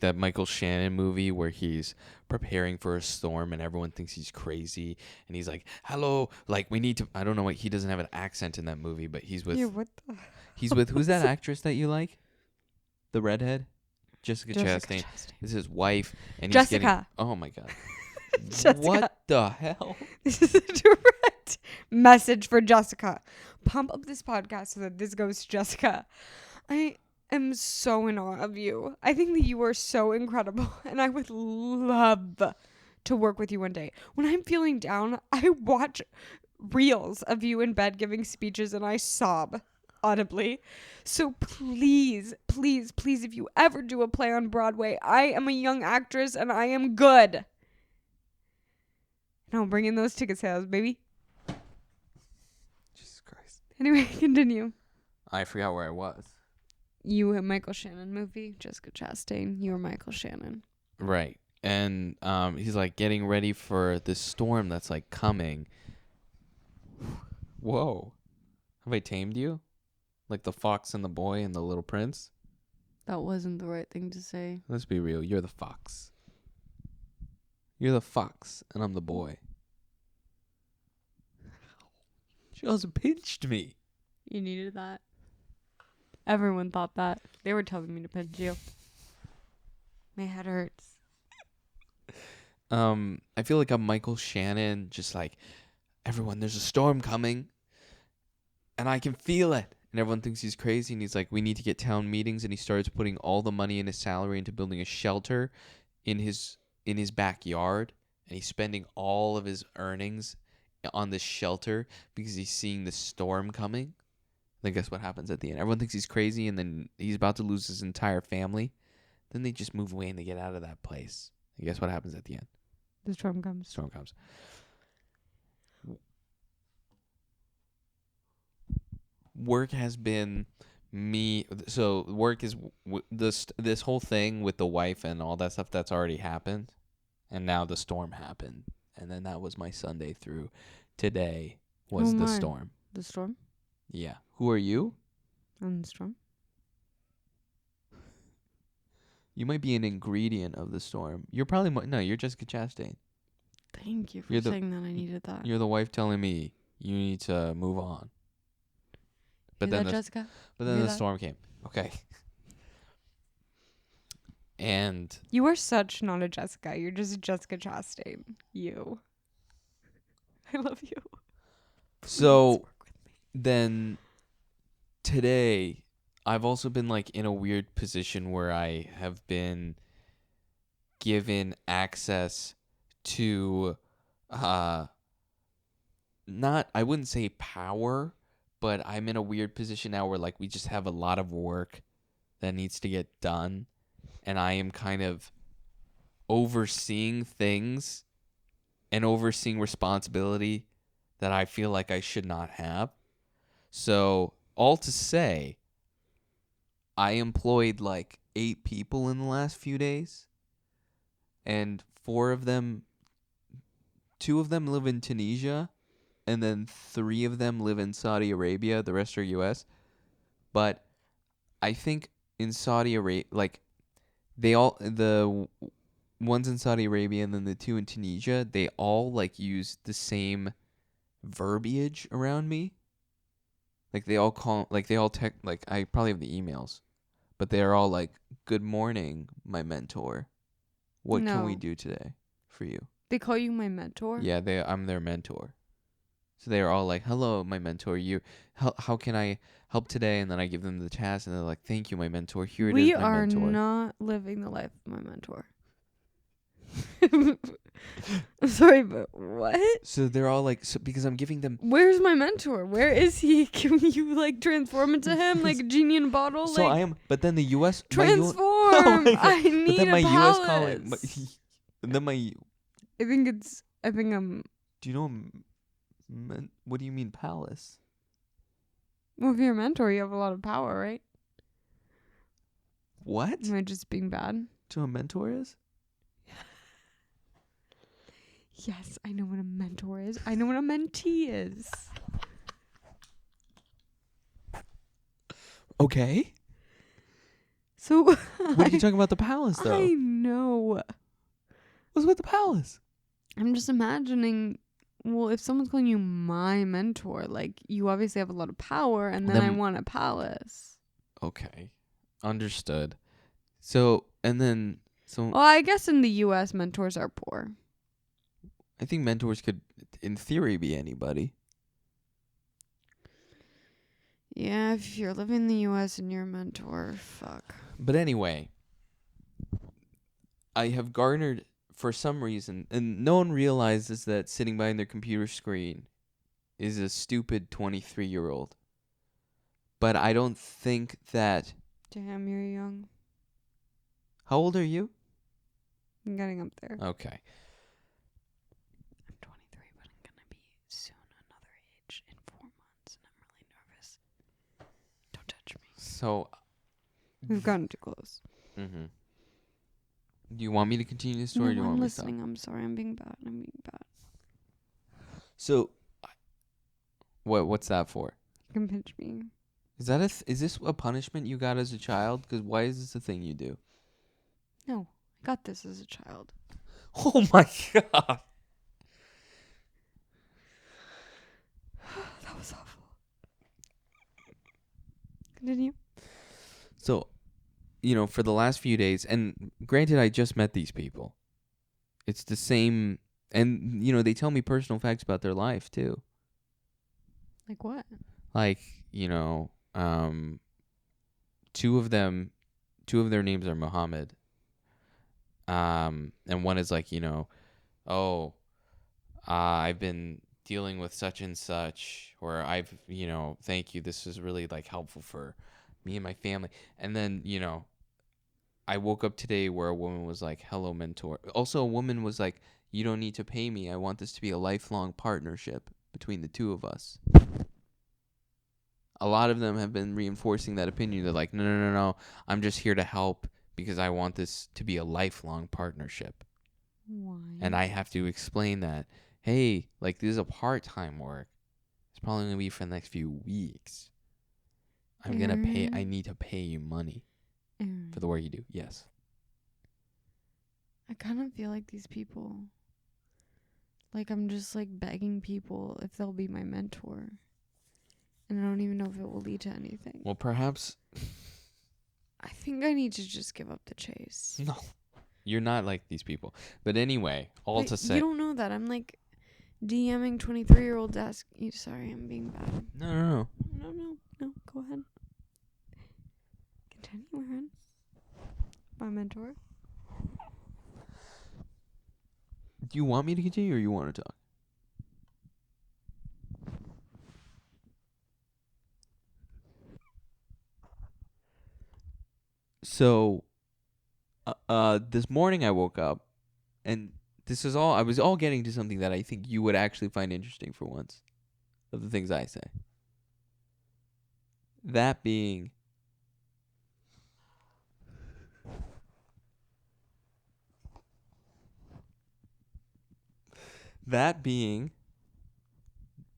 that Michael Shannon movie where he's preparing for a storm and everyone thinks he's crazy and he's like, "Hello, like we need to." I don't know what, he doesn't have an accent in that movie, but he's with Yeah, what the? he's with who's that actress that you like? The redhead? Jessica Jessica Chastain. Chastain. This is his wife and Jessica. he's getting, oh my god. Jessica. What the hell? This is a direct message for Jessica. Pump up this podcast so that this goes to Jessica. I am so in awe of you. I think that you are so incredible, and I would love to work with you one day. When I'm feeling down, I watch reels of you in bed giving speeches, and I sob audibly. So please, please, please, if you ever do a play on Broadway, I am a young actress, and I am good. No, bring in those ticket sales, baby. Jesus Christ. Anyway, continue. I forgot where I was. You a Michael Shannon movie, Jessica Chastain. You were Michael Shannon. Right. And he's like getting ready for this storm that's like coming. Whoa. Have I tamed you? Like the fox and the boy and the little prince? That wasn't the right thing to say. Let's be real. You're the fox. You're the fox and I'm the boy. She also pinched me. You needed that. Everyone thought that. They were telling me to pinch you. My head hurts. I feel like I'm Michael Shannon, just like, everyone, there's a storm coming and I can feel it. And everyone thinks he's crazy and he's like, we need to get town meetings, and he starts putting all the money in his salary into building a shelter in his backyard, and he's spending all of his earnings on this shelter because he's seeing the storm coming. Then guess what happens at the end? Everyone thinks he's crazy, and then he's about to lose his entire family. Then they just move away and they get out of that place. And guess what happens at the end? The storm comes. Storm comes. Work has been me. So work is this whole thing with the wife and all that stuff that's already happened, and now the storm happened, and then that was my Sunday through today was the storm. The storm? Yeah. Who are you? And the storm? You might be an ingredient of the storm. You're probably no. You're Jessica Chastain. Thank you for You're the- saying that. I needed that. You're the wife telling me you need to move on. But then Jessica? But then Hear the that? storm came. Okay. And You are such not a Jessica. You're just Jessica Chastain. You. I love you. So then today, I've also been like in a weird position where I have been given access to not, I wouldn't say power, but I'm in a weird position now where like we just have a lot of work that needs to get done, and I am kind of overseeing things and overseeing responsibility that I feel like I should not have. So, all to say, I employed like 8 people in the last few days, and 4 of them, 2 of them live in Tunisia, and then 3 of them live in Saudi Arabia. The rest are US. But I think in Saudi Arabia, like the ones in Saudi Arabia and then the 2 in Tunisia, they all like use the same verbiage around me. Like they all call, like they all text, like I probably have the emails, but they're all like, "Good morning, my mentor. What can we No. do today for you?" They call you my mentor? Yeah, I'm their mentor. So they are all like, "Hello, my mentor. How can I help today?" And then I give them the task, and they're like, "Thank you, my mentor. Here it We is, my are mentor." not living the life of my mentor. I'm sorry, but what? So they're all like, so because I'm giving them. Where's my mentor? Where is he? Can you like transform into him like a genie in a bottle? So like I am, but then the U.S. transform. Oh my God. I need But then a my palace. U.S. colleague, and then my. I think I'm. Do you know? What do you mean palace? Well, if you're a mentor, you have a lot of power, right? What? Am I just being bad? Do you know what a mentor is? Yes, I know what a mentor is. I know what a mentee is. Okay. So What are you talking about the palace though? I know. What's with the palace? I'm just imagining. Well, if someone's calling you my mentor, like you obviously have a lot of power, and then I Then- want a palace. Okay. Understood. So Well, I guess in the U.S., mentors are poor. I think mentors could, in theory, be anybody. Yeah, if you're living in the U.S. and you're a mentor, fuck. But anyway, I have garnered, for some reason, and no one realizes that sitting behind their computer screen is a stupid 23-year-old. But I don't think that. Damn, you're young. How old are you? I'm getting up there. Okay. I'm 23, but I'm gonna be soon another age in 4 months, and I'm really nervous. Don't touch me. So. We've gotten too close. Mm-hmm. Do you want me to continue the story? Or do you No, want I'm me to stop? listening. I'm sorry. I'm being bad. So, what's that for? You can pinch me. Is that is this a punishment you got as a child? Because why is this a thing you do? No, I got this as a child. Oh my God. That was awful. Continue. So, for the last few days, and granted, I just met these people. It's the same, and, they tell me personal facts about their life, too. Like what? Like, two of their names are Muhammad. And one is like, I've been dealing with such and such, or I've, thank you. This is really like helpful for me and my family. And then, I woke up today where a woman was like, "Hello, mentor." Also, a woman was like, "You don't need to pay me. I want this to be a lifelong partnership between the two of us." A lot of them have been reinforcing that opinion. They're like, no. I'm just here to help because I want this to be a lifelong partnership. Why? And I have to explain that, hey, like this is a part-time work. It's probably going to be for the next few weeks. I need to pay you money for the work you do. Yes. I kind of feel like these people, like I'm just like begging people if they'll be my mentor. And I don't even know if it will lead to anything. Well, perhaps. I think I need to just give up the chase. No. You're not like these people. But anyway, all But to say. you don't know that. I'm like DMing 23-year-olds ask you. Sorry, I'm being bad. No. No. Go ahead. Continue, Aaron. My mentor. Do you want me to continue or you want to talk? So, this morning I woke up, and this is all, I was all getting to something that I think you would actually find interesting for once, of the things I say. That being,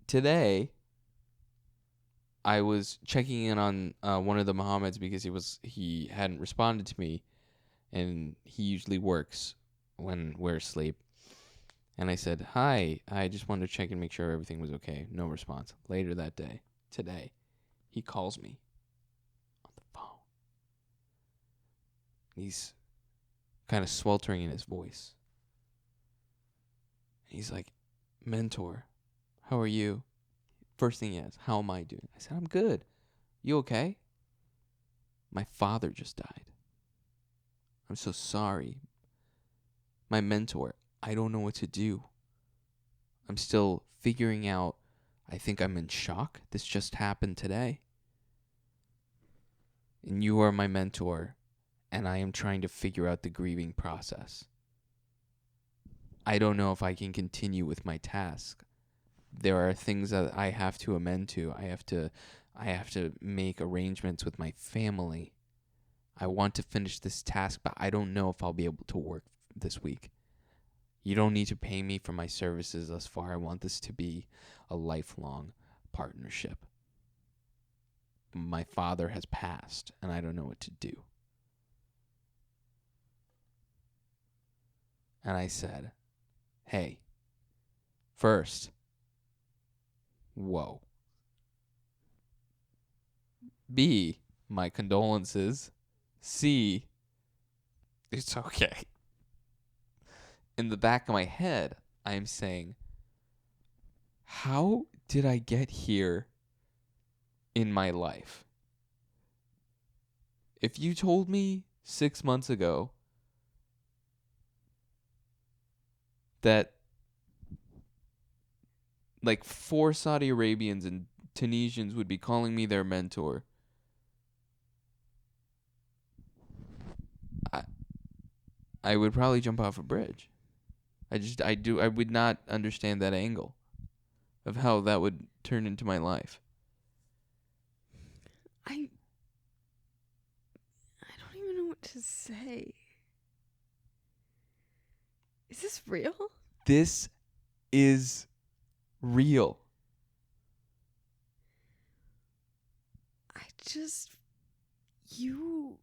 today, I was checking in on one of the Mohammeds because he hadn't responded to me, and he usually works when we're asleep. And I said, "Hi, I just wanted to check and make sure everything was okay." No response. Later that day, today, he calls me on the phone. He's kind of sweltering in his voice. He's like, "Mentor, how are you?" First thing he asks, "How am I doing?" I said, "I'm good. You okay?" "My father just died. I'm so sorry. My mentor, I don't know what to do. I'm still figuring out. I think I'm in shock. This just happened today. And you are my mentor, and I am trying to figure out the grieving process. I don't know if I can continue with my task. There are things that I have to amend to. I have to make arrangements with my family. I want to finish this task, but I don't know if I'll be able to work this week. You don't need to pay me for my services thus far. I want this to be a lifelong partnership. My father has passed, and I don't know what to do." And I said, "Hey, first, whoa. B, my condolences. C, it's okay." In the back of my head, I am saying, how did I get here in my life? If you told me 6 months ago that like 4 Saudi Arabians and Tunisians would be calling me their mentor, I would probably jump off a bridge. I would not understand that angle of how that would turn into my life. I don't even know what to say. Is this real? This is real. You,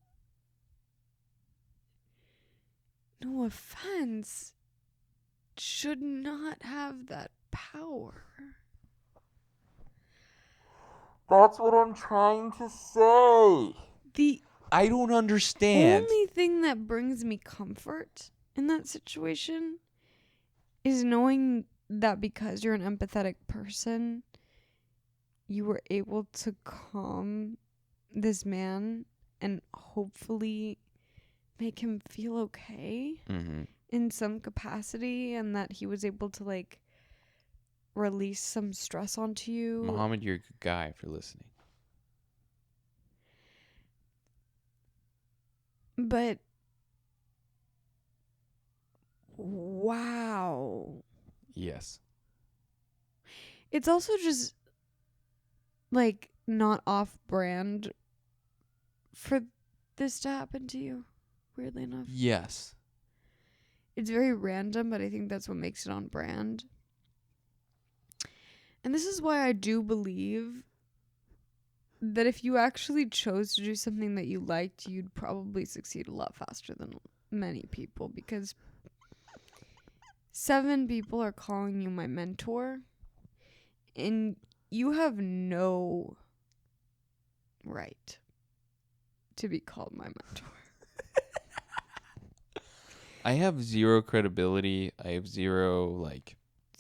no offense, should not have that power. That's what I'm trying to say. The I don't understand. only thing that brings me comfort in that situation is knowing that because you're an empathetic person, you were able to calm this man and hopefully make him feel okay in some capacity, and that he was able to like release some stress onto you. Muhammad, you're a good guy for listening. But wow. Yes. It's also just like not off brand for this to happen to you, weirdly enough. Yes. It's very random, but I think that's what makes it on brand. And this is why I do believe that if you actually chose to do something that you liked, you'd probably succeed a lot faster than many people, because 7 people are calling you my mentor, and you have no right to be called my mentor. I have zero credibility. I have zero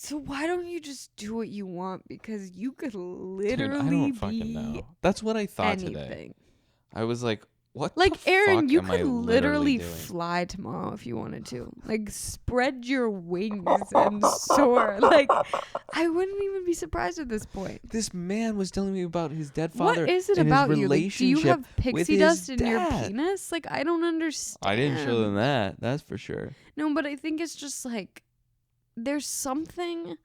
So why don't you just do what you want? Because you could Dude, literally I don't fucking be know. That's what I thought today. anything. I was like, what Like, the Aaron, fuck you am I could literally literally doing? fly tomorrow if you wanted to. Like, spread your wings and soar. Like, I wouldn't even be surprised at this point. This man was telling me about his dead father What is it and about his you? Like, do you relationship have with pixie his dust in your dad. penis? Like, I don't understand. I didn't show them that. That's for sure. No, but I think it's just like there's something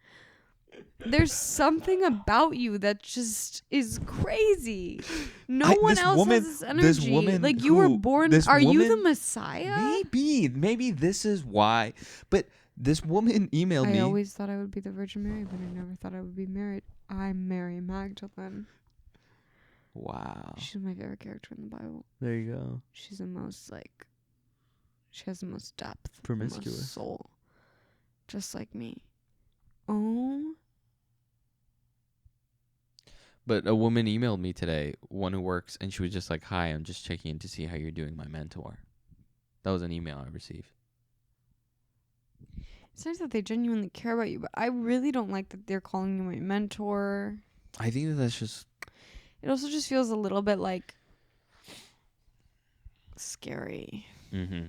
about you that just is crazy. No one else has this energy. This woman like you were born. Are you the Messiah? Maybe this is why. But this woman emailed me. I always thought I would be the Virgin Mary, but I never thought I would be married. I'm Mary Magdalene. Wow. She's my favorite character in the Bible. There you go. She's the most like. She has the most depth, the Promiscuous. most soul, just like me. Oh. But a woman emailed me today, one who works, and she was just like, "Hi, I'm just checking in to see how you're doing, my mentor." That was an email I received. It's nice that they genuinely care about you, but I really don't like that they're calling you my mentor. I think that that's just... It also just feels a little bit like scary, Mm-hmm.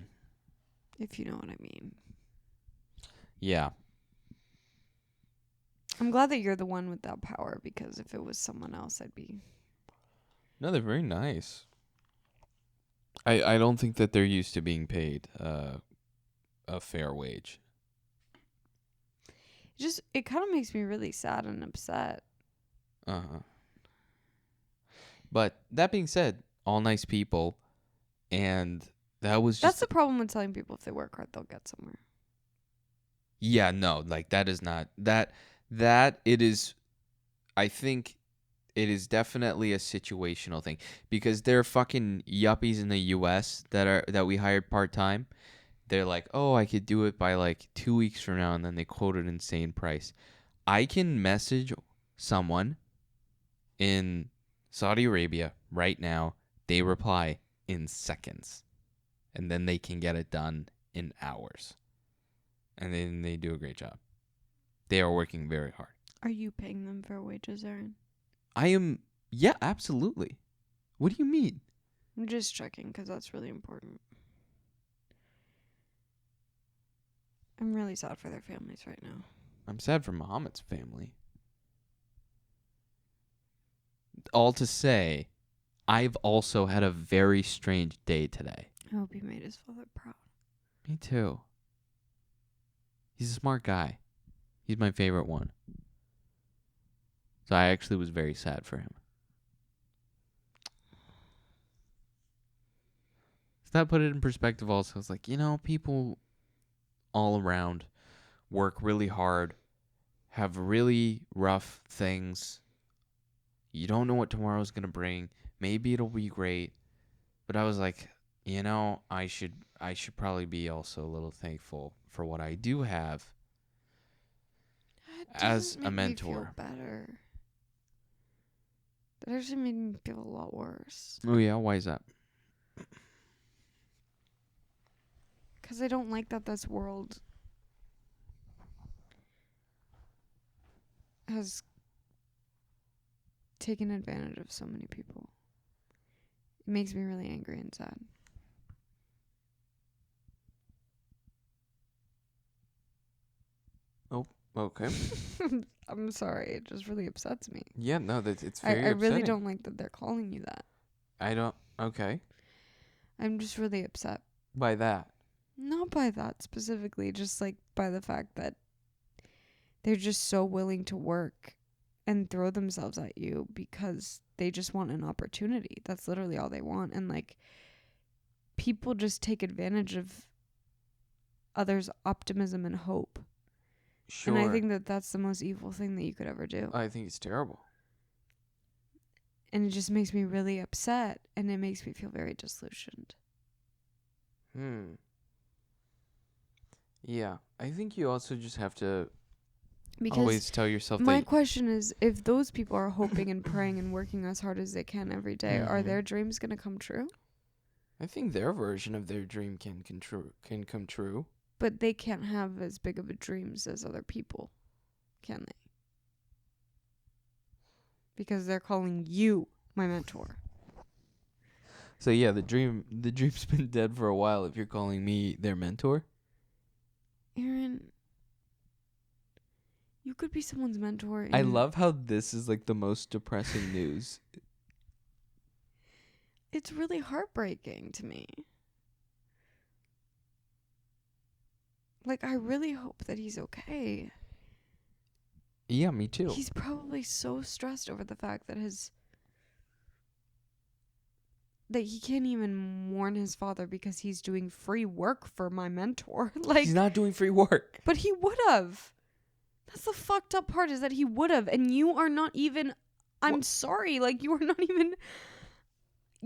if you know what I mean. Yeah. I'm glad that you're the one with that power, because if it was someone else, I'd be... No, they're very nice. I don't think that they're used to being paid a fair wage. It kind of makes me really sad and upset. Uh-huh. But that being said, all nice people, and that was That's just... the problem with telling people if they work hard, they'll get somewhere. Yeah, no, like that is not... That it is... I think it is definitely a situational thing, because there are fucking yuppies in the US that we hired part-time. They're like, "Oh, I could do it by like 2 weeks from now," and then they quote an insane price. I can message someone in Saudi Arabia right now. They reply in seconds, and then they can get it done in hours, and then they do a great job. They are working very hard. Are you paying them fair wages, Aaron? I am... Yeah, absolutely. What do you mean? I'm just checking, because that's really important. I'm really sad for their families right now. I'm sad for Muhammad's family. All to say, I've also had a very strange day today. I hope he made his father proud. Me too. He's a smart guy. He's my favorite one. So I actually was very sad for him. So that put it in perspective also. I was like, people all around work really hard, have really rough things. You don't know what tomorrow's going to bring. Maybe it'll be great. But I was like, I should probably be also a little thankful for what I do have as a mentor. Me feel better. That actually made me feel a lot worse. Oh yeah, why is that? Because I don't like that this world has taken advantage of so many people. It makes me really angry and sad. Oh, okay. I'm sorry. It just really upsets me. Yeah, no, it's I very really upsetting. don't like that they're calling you that. I don't... Okay. I'm just really upset. By that. Not by that specifically, just like by the fact that they're just so willing to work and throw themselves at you because they just want an opportunity. That's literally all they want. And like, people just take advantage of others' optimism and hope. Sure. And I think that that's the most evil thing that you could ever do. I think it's terrible. And it just makes me really upset, and it makes me feel very disillusioned. Yeah, I think you also just have to Because always tell yourself my that... question is, if those people are hoping and praying and working as hard as they can every day, are Mhm. their dreams going to come true? I think their version of their dream can come true. But they can't have as big of a dreams as other people. can they? Because they're calling you my mentor. So yeah, the dream's been dead for a while if you're calling me their mentor. Aaron, you could be someone's mentor. I love how this is like the most depressing news. It's really heartbreaking to me. Like, I really hope that he's okay. Yeah, me too. He's probably so stressed over the fact that that he can't even mourn his father because he's doing free work for my mentor. Like, He's not doing free work. but he would have. That's the fucked up part, is that he would have, and you are not even. I'm sorry, like, you are not even.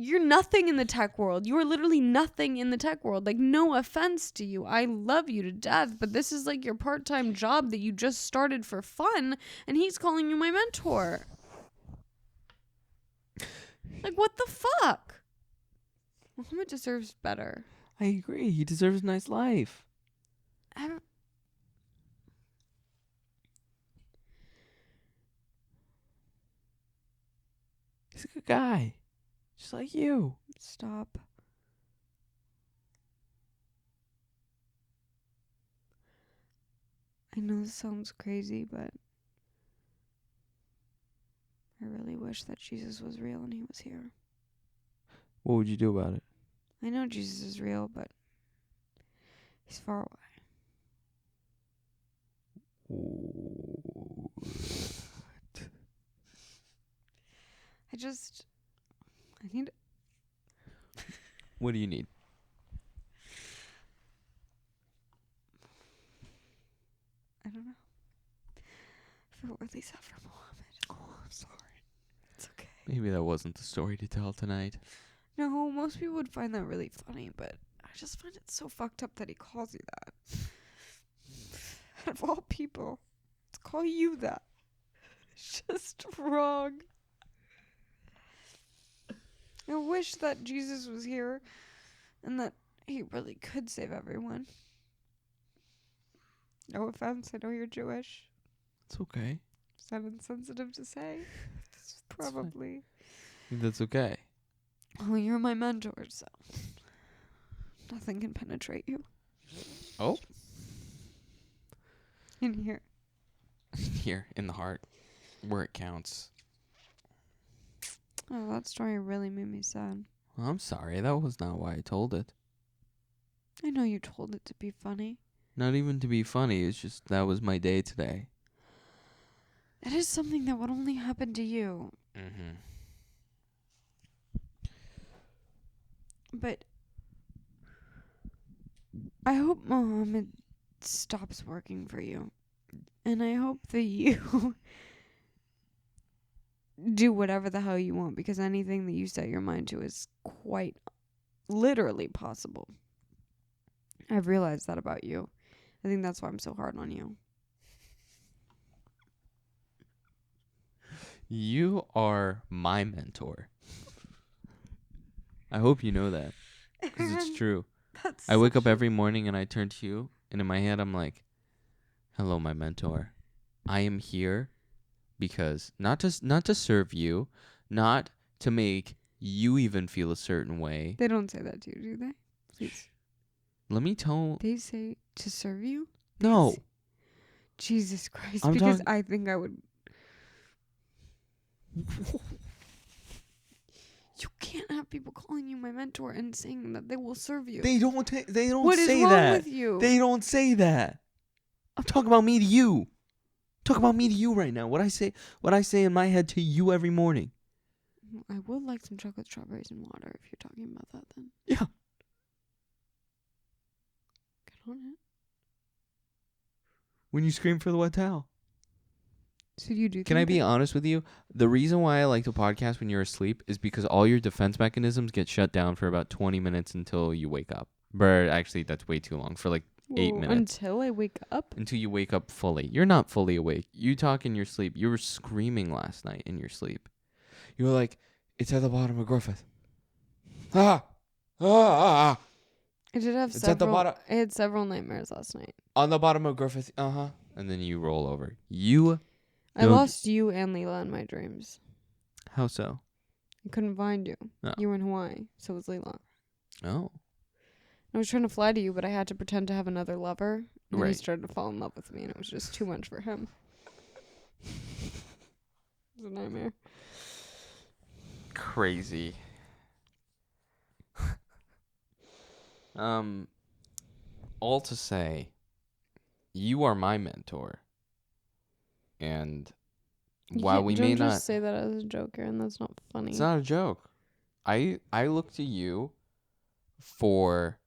You're nothing in the tech world. You are literally nothing in the tech world. Like, no offense to you. I love you to death, but this is like your part-time job that you just started for fun, and he's calling you my mentor. Like, what the fuck? Muhammad deserves better. I agree. He deserves a nice life. He's a good guy. Just like you. Stop. I know this sounds crazy, but I really wish that Jesus was real and he was here. What would you do about it? I know Jesus is real, but he's far away. I need. What do you need? I don't know. I feel really sad for Mohammed. Oh, I'm sorry. It's okay. Maybe that wasn't the story to tell tonight. No, most people would find that really funny, but I just find it so fucked up that he calls you that. Out of all people, to call you that. It's just wrong. I wish that Jesus was here and that he really could save everyone. No offense, I know you're Jewish. It's okay. Is that insensitive to say? Probably. I think that's okay. Well, you're my mentor, so nothing can penetrate you. Oh? In here. Here, in the heart, where it counts. Oh, that story really made me sad. I'm sorry, that was not why I told it. I know you told it to be funny. Not even to be funny, it's just that was my day today. It is something that would only happen to you. Mm-hmm. But I hope Mohammed stops working for you. And I hope that you do whatever the hell you want, because anything that you set your mind to is quite literally possible. I've realized that about you. I think that's why I'm so hard on you. You are my mentor. I hope you know that, because it's true. I wake up every morning and I turn to you, and in my head I'm like, hello, my mentor. I am here because not to serve you, not to make you even feel a certain way. They don't say that to you, do they? Please. Let me tell. They say to serve you? No. Jesus Christ. I'm because talking- I think I would. You can't have people calling you my mentor and saying that they will serve you. They don't What say is wrong that. with you? They don't say that. I'm talking about me to you. Talk about me to you right now. What I say in my head to you every morning. I would like some chocolate strawberries and water if you're talking about that then. Yeah. Get on it. When you scream for the wet towel. So you do. Can I be honest with you? The reason why I like to podcast when you're asleep is because all your defense mechanisms get shut down for about 20 minutes until you wake up. But actually, that's way too long. For like 8 minutes. Until I wake up? Until you wake up fully. You're not fully awake. You talk in your sleep. You were screaming last night in your sleep. You were like, it's at the bottom of Griffith. Ah! Ah! Ah! I did have It's at the bottom. I had several nightmares last night. On the bottom of Griffith. Uh-huh. and then you roll over. You I Don't- lost you and Leela in my dreams. How so? I couldn't find you. Oh. You were in Hawaii, so was Leela. Oh. I was trying to fly to you, but I had to pretend to have another lover. And then he Right. started to fall in love with me, and it was just too much for him. It was a nightmare. Crazy. All to say, you are my mentor. And You while can't- we don't may just not, say that as a joke, Aaron. That's not funny. it's not a joke. I look to you for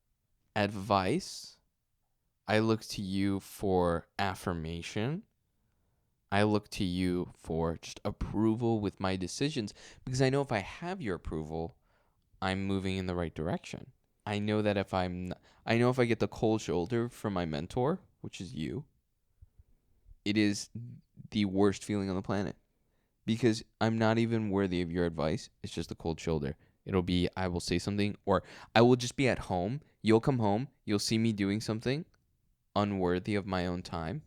advice. I look to you for affirmation. I look to you for just approval with my decisions, because I know if I have your approval, I'm moving in the right direction. I know that if I know if I get the cold shoulder from my mentor, which is you, it is the worst feeling on the planet, because I'm not even worthy of your advice. It's just a cold shoulder. It'll be, I will say something, or I will just be at home. You'll come home. You'll see me doing something unworthy of my own time,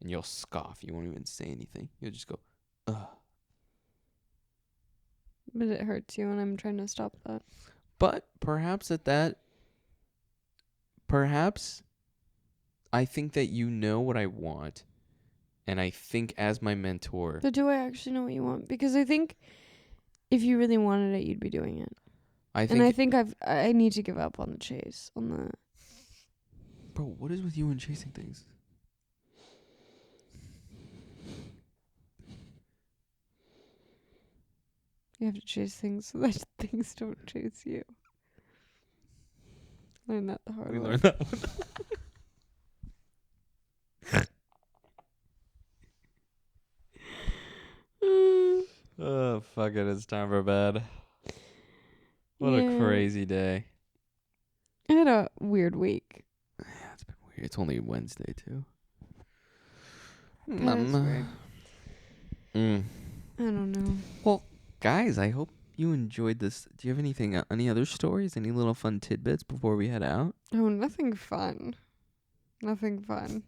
and you'll scoff. You won't even say anything. You'll just go, ugh. But it hurts you, and I'm trying to stop that. But perhaps perhaps I think that you know what I want, and I think as my mentor, But do I actually know what you want? Because I think if you really wanted it, you'd be doing it. I And I think, think I need to give up on the chase, on the... bro, what is with you and chasing things? You have to chase things so that things don't chase you. Learn that the hard We way. learned that one. Oh, fuck it. It's time for bed. What a Yeah. crazy day. I had a weird week. Yeah, it's been weird. It's only Wednesday, too. That is weird. Mm. I don't know. Well, guys, I hope you enjoyed this. Do you have anything, any other stories? Any little fun tidbits before we head out? Oh, nothing fun. Nothing fun.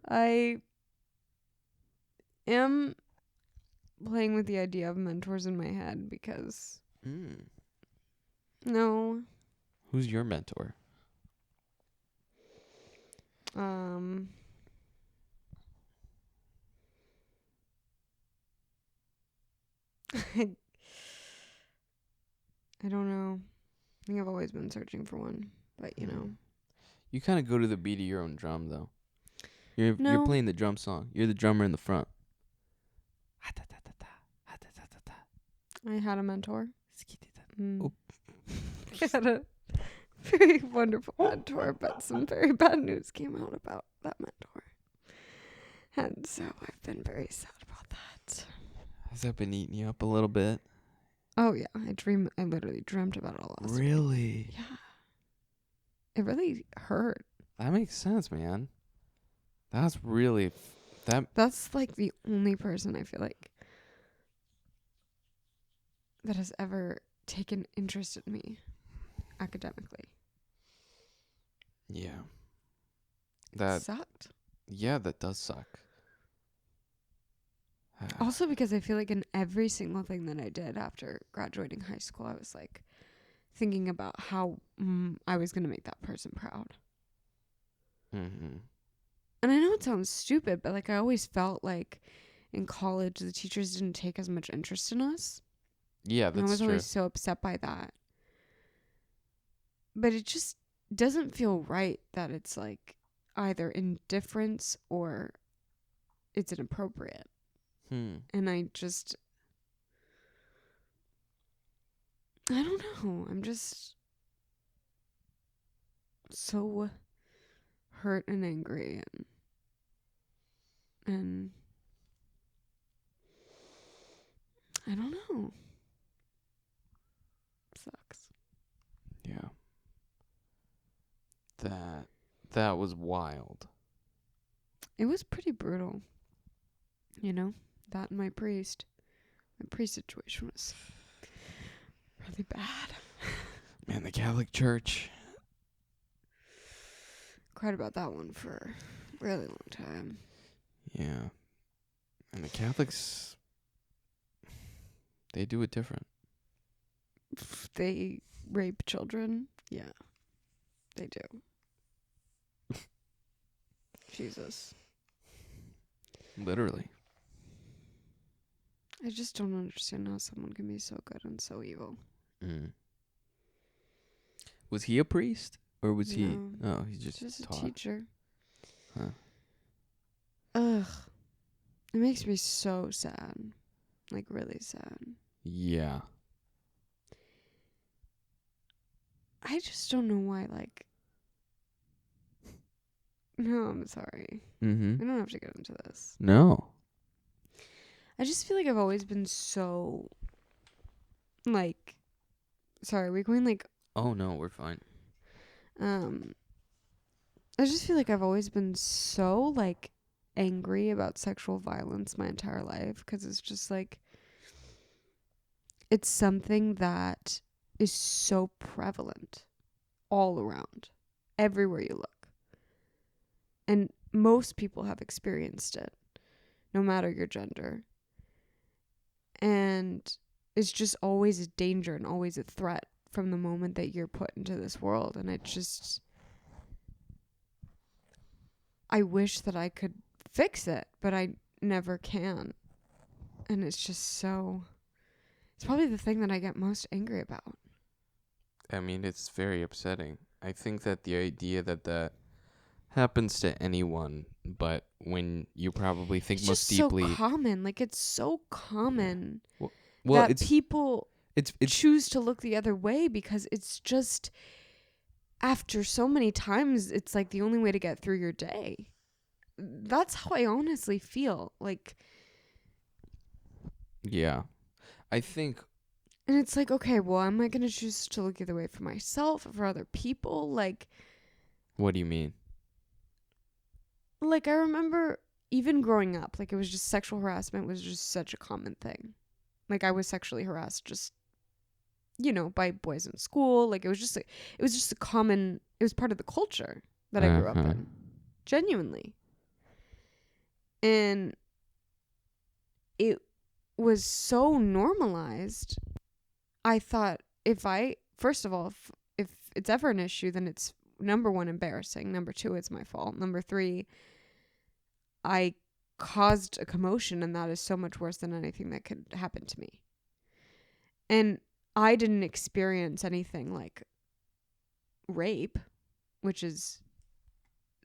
I am playing with the idea of mentors in my head because no, Who's your mentor? I don't know. I think I've always been searching for one, but you know. You kind of go to the beat of your own drum, though. You're No. playing the drum song. You're the drummer in the front. I had a mentor. Oh. I had a very wonderful mentor, but some very bad news came out about that mentor. And so I've been very sad about that. Has that been eating you up a little bit? Oh yeah, I literally dreamt about it all last night. Really? Yeah. It really hurt. That makes sense, man. That's really That's like the only person I feel like that has ever taken interest in me academically. yeah. That Sucked. yeah, that does suck. Also because I feel like in every single thing that I did after graduating high school, I was like thinking about how I was going to make that person proud. Mm-hmm. And I know it sounds stupid, but like I always felt like in college the teachers didn't take as much interest in us. Yeah, And I that's was true. always so upset by that. But it just doesn't feel right that it's like either indifference or it's inappropriate. And I don't know. I'm just so hurt and angry and I don't know. Sucks. Yeah. That was wild. It was pretty brutal. You know? That and my priest. My priest situation was really bad. Man, the Catholic Church. Cried about that one for really long time. Yeah. And the Catholics, they do it different. They rape children. Yeah, they do. Jesus. Literally. I just don't understand how someone can be so good and so evil. Mm. Was he a priest? Or was he... No. Oh, he He's just just a taught. teacher. Huh. Ugh. It makes me so sad. Like, really sad. Yeah. I just don't know why, like... No, I'm sorry. Mm-hmm. We don't have to get into this. No. I just feel like I've always been so... Like... Sorry, we're going, like... Oh, no, we're fine. I just feel like I've always been so, like, angry about sexual violence my entire life. Because it's just, like... It's something that is so prevalent all around, everywhere you look. And most people have experienced it, no matter your gender. And it's just always a danger and always a threat from the moment that you're put into this world. And it just... I wish that I could fix it, but I never can. And it's just so... It's probably the thing that I get most angry about. I mean, it's very upsetting. I think that the idea that happens to anyone, but when you probably think It's most just deeply... so common. Like, it's so common well, that people it's choose to look the other way because it's just... After so many times, it's like the only way to get through your day. That's how I honestly feel. Like... Yeah. I think... And it's like, okay, well, am I going to choose to look the other way for myself or for other people? Like, What do you mean? I remember even growing up, like, it was just sexual harassment was just such a common thing. Like, I was sexually harassed just, by boys in school. Like, it was just a common, it was part of the culture that I grew up in. Genuinely. And it was so normalized. I thought first of all, if it's ever an issue, then it's number one, embarrassing. Number two, it's my fault. Number three, I caused a commotion, and that is so much worse than anything that could happen to me. And I didn't experience anything like rape, which is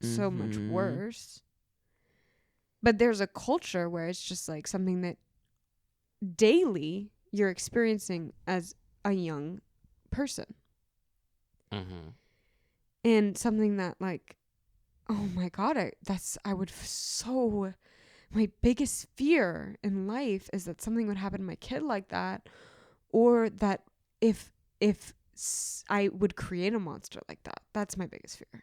so much worse. But there's a culture where it's just like something that daily you're experiencing as a young person. Mm-hmm. And something that, like, oh my God, my biggest fear in life is that something would happen to my kid like that, or that if I would create a monster like that. That's my biggest fear.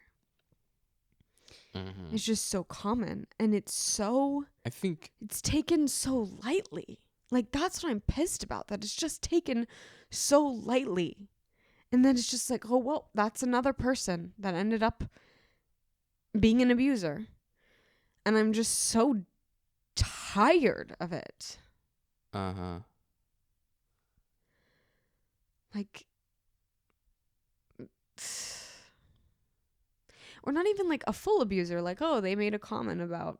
Mm-hmm. It's just so common, and I think... it's taken so lightly. Like, that's what I'm pissed about, that it's just taken so lightly. And then it's just like, oh, well, that's another person that ended up being an abuser. And I'm just so tired of it. Uh-huh. Like, or not even like a full abuser. Like, oh, they made a comment about,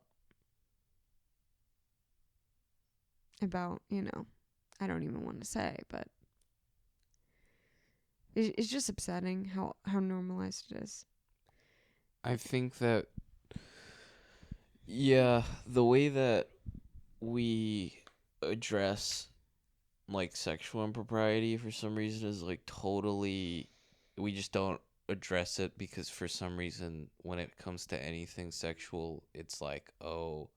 I don't even want to say, but it's just upsetting how normalized it is. I think that... Yeah, the way that we address, like, sexual impropriety for some reason is, like, totally... We just don't address it because for some reason when it comes to anything sexual, it's like, oh,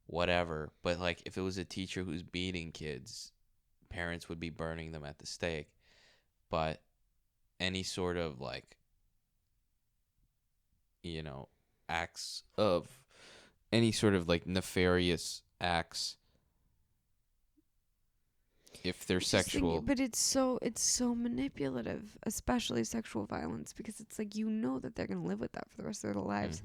whatever. But, like, if it was a teacher who's beating kids, parents would be burning them at the stake. But any sort of, like, acts of... Any sort of, like, nefarious acts if they're I just think- sexual. but it's so manipulative, especially sexual violence, because it's like you know that they're gonna live with that for the rest of their lives,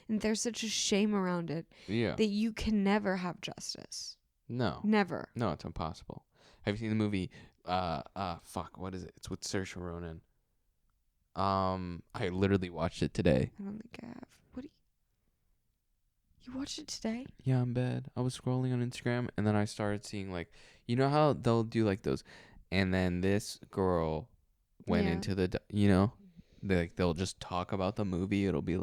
and there's such a shame around it Yeah. that you can never have justice. No. Never. No, it's impossible. Have you seen the movie? Fuck. What is it? It's with Saoirse Ronan. I literally watched it today. I don't think I have. What? You watched it today? Yeah, in bed. I was scrolling on Instagram, and then I started seeing like, you know how they'll do like those, and then this girl went Yeah. into the, they'll just talk about the movie. It'll be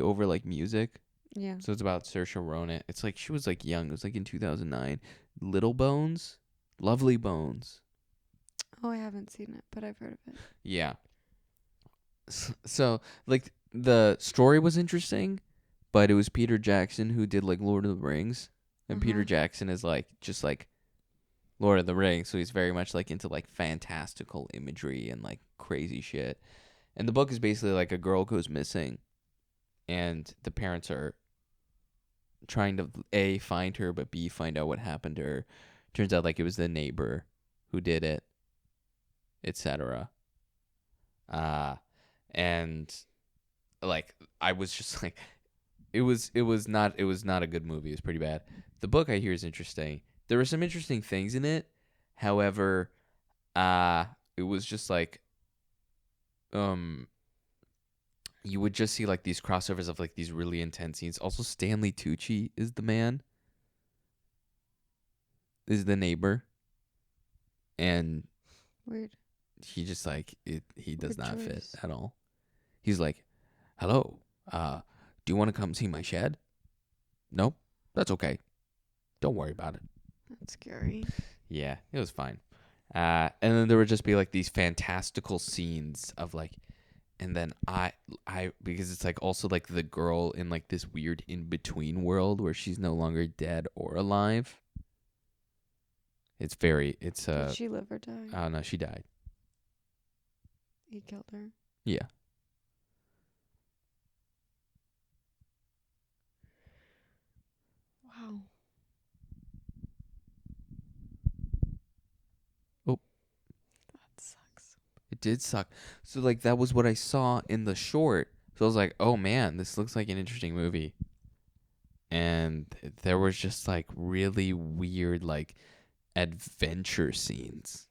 over like music. Yeah. So it's about Saoirse Ronan. It's like she was like young. It was like in 2009. Little Bones, Lovely Bones. Oh, I haven't seen it, but I've heard of it. Yeah. So like the story was interesting, but it was Peter Jackson who did like Lord of the Rings, and Peter Uh-huh. Jackson is like just like Lord of the Rings, so he's very much like into like fantastical imagery and like crazy shit. And the book is basically like a girl goes missing, and the parents are trying to A, find her, but B, find out what happened to her. Turns out like it was the neighbor who did it, etc. And like I was just like it was not a good movie. It was pretty bad. The book I hear is interesting. There were some interesting things in it. However, it was just like you would just see like these crossovers of like these really intense scenes. Also, Stanley Tucci is the man. Is the neighbor. And Weird. he just like he does Good not fit choice. at all. He's like, "Hello. Do you want to come see my shed?" "Nope. That's okay. Don't worry about it." That's scary. Yeah, it was fine. And then there would just be like these fantastical scenes of like, and then I because it's like also like the girl in like this weird in between world where she's no longer dead or alive. It's Did she live or die? oh no, she died. He killed her. Yeah. Wow. Oh. That sucks. It did suck. So like that was what I saw in the short. So I was like, "Oh man, this looks like an interesting movie." And there was just like really weird like adventure scenes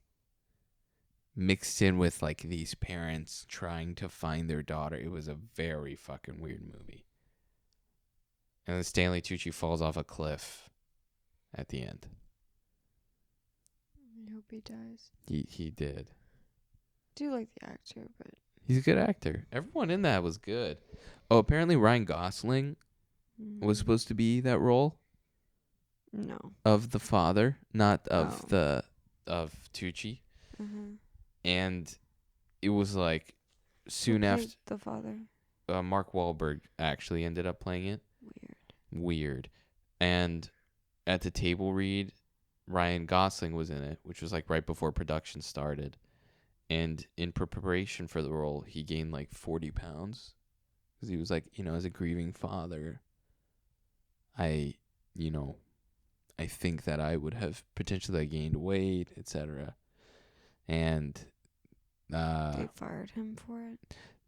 mixed in with like these parents trying to find their daughter. It was a very fucking weird movie. And then Stanley Tucci falls off a cliff at the end. I hope he dies. He did. I do like the actor, but He's a good actor. Everyone in that was good. Oh, apparently Ryan Gosling was supposed to be that role No. of the father, not of Oh. of Tucci. Uh-huh. And it was like soon Who after played the father. Mark Wahlberg actually ended up playing it. Weird. And at the table read, Ryan Gosling was in it, which was like right before production started. And in preparation for the role, he gained like 40 pounds because he was like, as a grieving father, I think that I would have potentially gained weight, etc. And They fired him for it.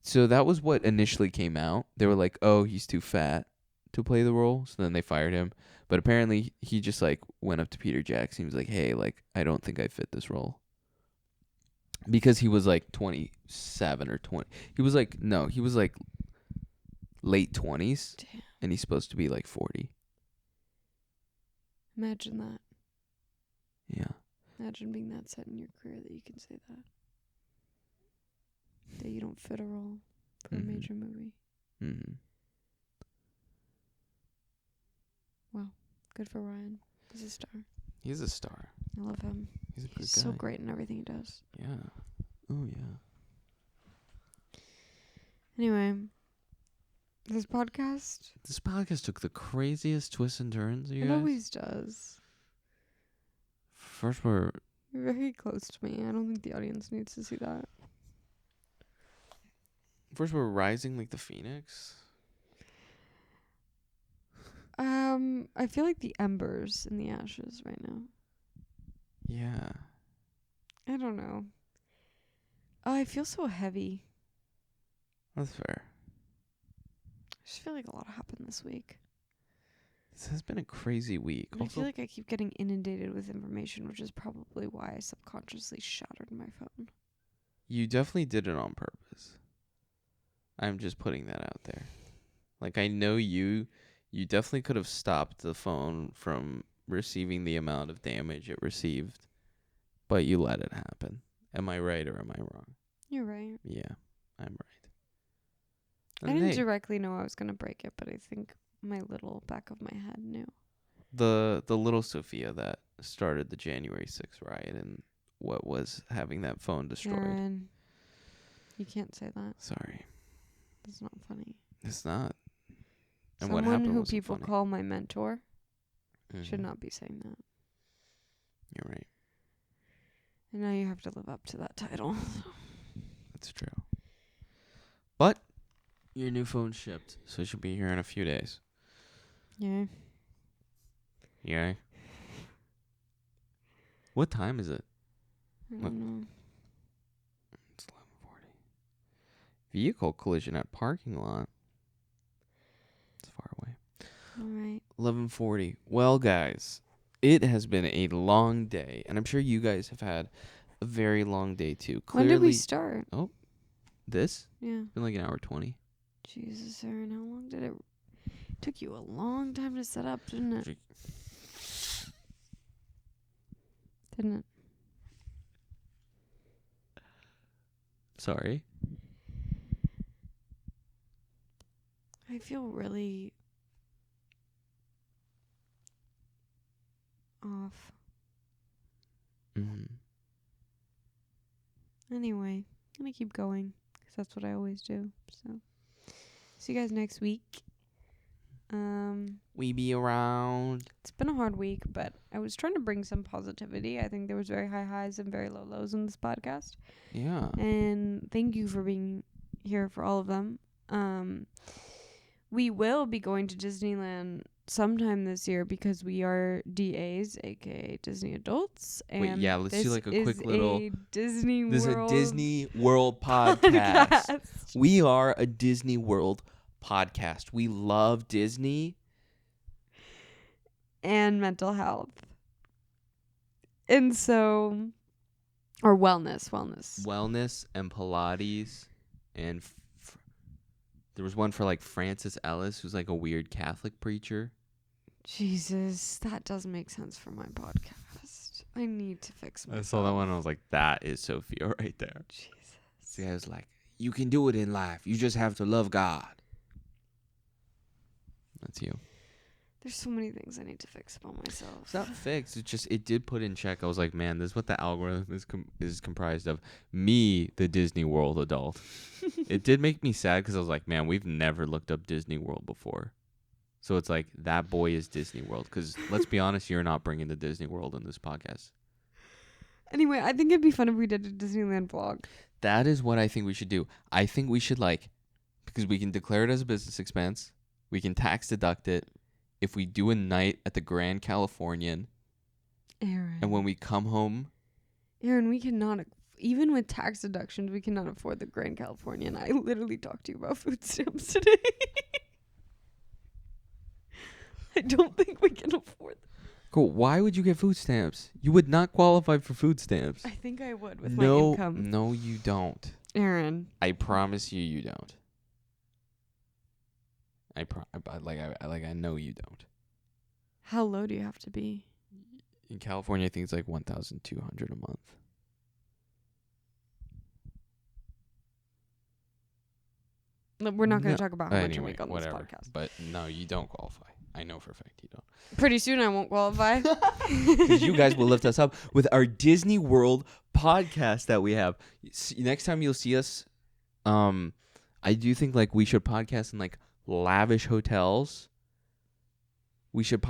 so that was what initially came out. They were like, "Oh, he's too fat to play the role." So then they fired him. But apparently he just like went up to Peter Jackson. He was like, "Hey, like I don't think I fit this role." Because he was like 27 or 20. He was like late 20s. Damn. And he's supposed to be like 40. Imagine that. Yeah. Imagine being that set in your career that you can say that. That you don't fit a role for Mhm. a major movie. Mhm. Wow. Good for Ryan. He's a star. He's a star. I love him. He's a good He's guy. so great in everything he does. Yeah. Oh yeah. Anyway, this podcast, This podcast took the craziest twists and turns, you it guys. always does. First we're You're very close to me. I don't think the audience needs to see that. rising like the phoenix. I feel like the embers in the ashes right now. Yeah. I don't know. Oh, I feel so heavy. That's fair. I just feel like a lot happened this week. This has been a crazy week. And I Also, feel like I keep getting inundated with information, which is probably why I subconsciously shattered my phone. you definitely did it on purpose. I'm just putting that out there. Like, I know you definitely could have stopped the phone from receiving the amount of damage it received, but you let it happen. Am I right or am I wrong? You're right. Yeah, I'm right. I And didn't hey, directly know I was going to break it, but I think my little back of my head knew. the little Sophia that started the January 6th riot and what was having that phone destroyed. Aaron, you can't say that. Sorry. That's not funny. It's not. And what Someone happened who wasn't people funny. call my mentor should Mhm. not be saying that. You're right. And now you have to live up to that title. That's true. But your new phone shipped, so it should be here in a few days. Yeah. Yeah. What time is it? I What? don't know. It's 11:40. Vehicle collision at parking lot. It's far away. All right. 11:40. Well, guys, it has been a long day, and I'm sure you guys have had a very long day too. When Clearly, did we start? this Yeah. it's been like an hour 20. Jesus, Aaron, how long did it? Took you a long time to set up, didn't it? Didn't it? Sorry. I feel really off. Mm-hmm. Anyway, I'm gonna keep going because that's what I always do. So, see you guys next week. We be around. It's been a hard week, but I was trying to bring some positivity. I think there was very high highs and very low lows in this podcast. Yeah. And thank you for being here for all of them. We will be going to Disneyland sometime this year because we are DAs, aka Disney adults. And Wait, yeah, let's do this like a is quick little. a Disney This is a World Disney World podcast. podcast. We are a Disney World podcast. We love Disney. And mental health. And so, or wellness. Wellness and Pilates. And there was one for like Francis Ellis, who's like a weird Catholic preacher. Jesus, that doesn't make sense for my podcast. I need to fix myself. I saw that one and I was like, that is Sophia right there. Jesus. See, I was like, you can do it in life. You just have to love God. That's you. There's so many things I need to fix about myself. It's not fixed. It's just, it did put in check. I was like, man, this is what the algorithm is comprised of. Me, the Disney World adult. It did make me sad because I was like, man, we've never looked up Disney World before. So it's like, that boy is Disney World. Because let's be honest, you're not bringing the Disney World in this podcast. Anyway, I think it'd be fun if we did a Disneyland vlog. That is what I think we should do. I think we should because we can declare it as a business expense. We can tax deduct it. If we do a night at the Grand Californian, Aaron. and when we come home, Aaron, we cannot, even with tax deductions, we cannot afford the Grand Californian. I literally talked to you about food stamps today. I don't think we can afford them. cool. Why would you get food stamps? You would not qualify for food stamps. I think I would with my income. No, you don't. Aaron. I promise you, you don't. I know you don't. How low do you have to be? In California, I think it's like $1,200 a month. We're not going No. to talk about how much I Anyway, make on whatever. this podcast. But no, you don't qualify. I know for a fact you don't. Pretty soon I won't qualify. Because you guys will lift us up with our Disney World podcast that we have. Next time you'll see us, I do think we should podcast in lavish hotels. We should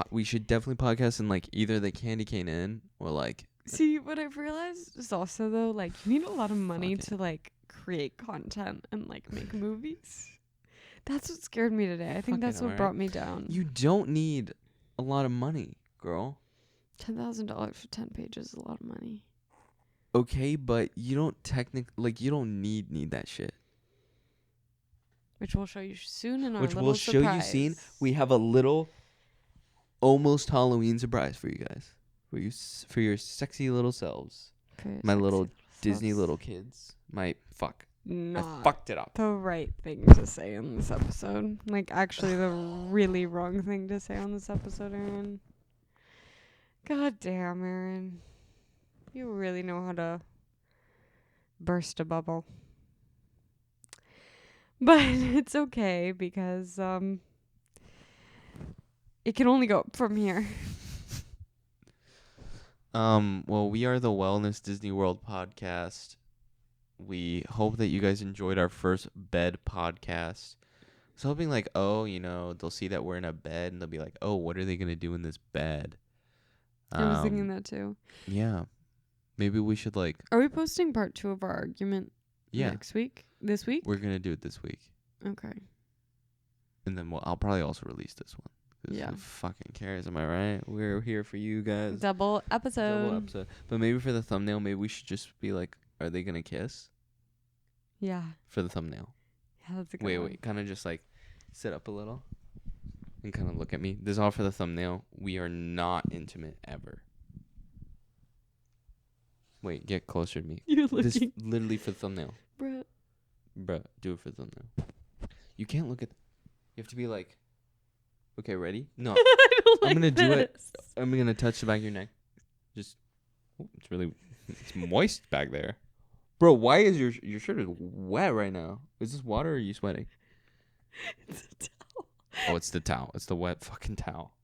definitely podcast in either the Candy Cane Inn or See, what I've realized is also though, you need a lot of money Fuck to create content and make movies. That's what scared me today. I think Fucking that's what alright. brought me down. You don't need a lot of money, girl. $10,000 for 10 pages is a lot of money. Okay, but you don't you don't need that shit. Which we'll show you soon in our Which little we'll show you soon. We have a little almost Halloween surprise for you guys. For your sexy little selves. My little Disney little kids. I Not fucked it up. the right thing to say on this episode. Like, actually, the really wrong thing to say on this episode, Aaron. God damn, Aaron. You really know how to burst a bubble. But it's okay because it can only go up from here. Well, we are the Wellness Disney World podcast. We hope that you guys enjoyed our first bed podcast. I was hoping they'll see that we're in a bed and they'll be like, oh, what are they going to do in this bed? I was thinking that too. Yeah. Maybe we should Are we posting part 2 of our argument next week? This week? We're going to do it this week. Okay. And then I'll probably also release this one. Yeah. Who fucking cares? Am I right? We're here for you guys. Double episode. But maybe for the thumbnail, maybe we should just be like, are they going to kiss? Yeah. For the thumbnail. Yeah, that's a good one. Wait. Kind of just sit up a little and kind of look at me. This is all for the thumbnail. We are not intimate ever. Wait, get closer to me. You're This looking. literally for the thumbnail. Bruh. Do it for the thumbnail. You can't look at. You have to be like. Okay, ready? No, I don't I'm gonna do it. this. I'm gonna touch the back of your neck. Just. Oh, it's moist back there. Bro, why is your shirt is wet right now? Is this water or are you sweating? It's a towel. Oh, it's the towel. It's the wet fucking towel.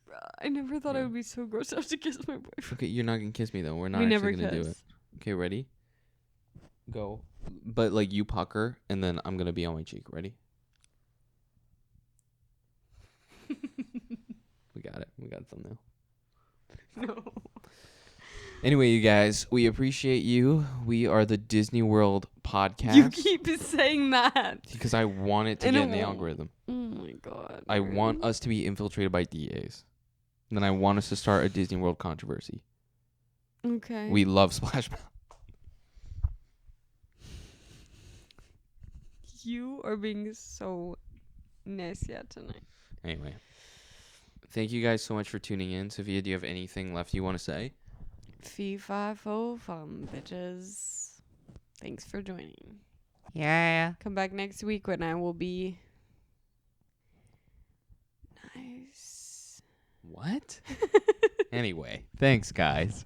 Bruh, I never thought I Yeah. would be so grossed out to kiss my boyfriend. Okay, you're not gonna kiss me though. We're not We actually never gonna kiss. do it. Okay, ready? Go. But you pucker, and then I'm gonna be on my cheek. Ready? We got it. We got a thumbnail. No. Anyway, you guys, we appreciate you. We are the Disney World podcast. You keep saying that. Because I want it to I get in the know. algorithm. Oh my god. I want us to be infiltrated by DAs. And then I want us to start a Disney World controversy. Okay. We love Splash Mountain. You are being so nasty tonight. Anyway. Thank you guys so much for tuning in. Sophia, do you have anything left you want to say? Fee, fi, fo, fum, bitches. Thanks for joining. Yeah. Come back next week when I will be nice. What? Anyway, thanks, guys.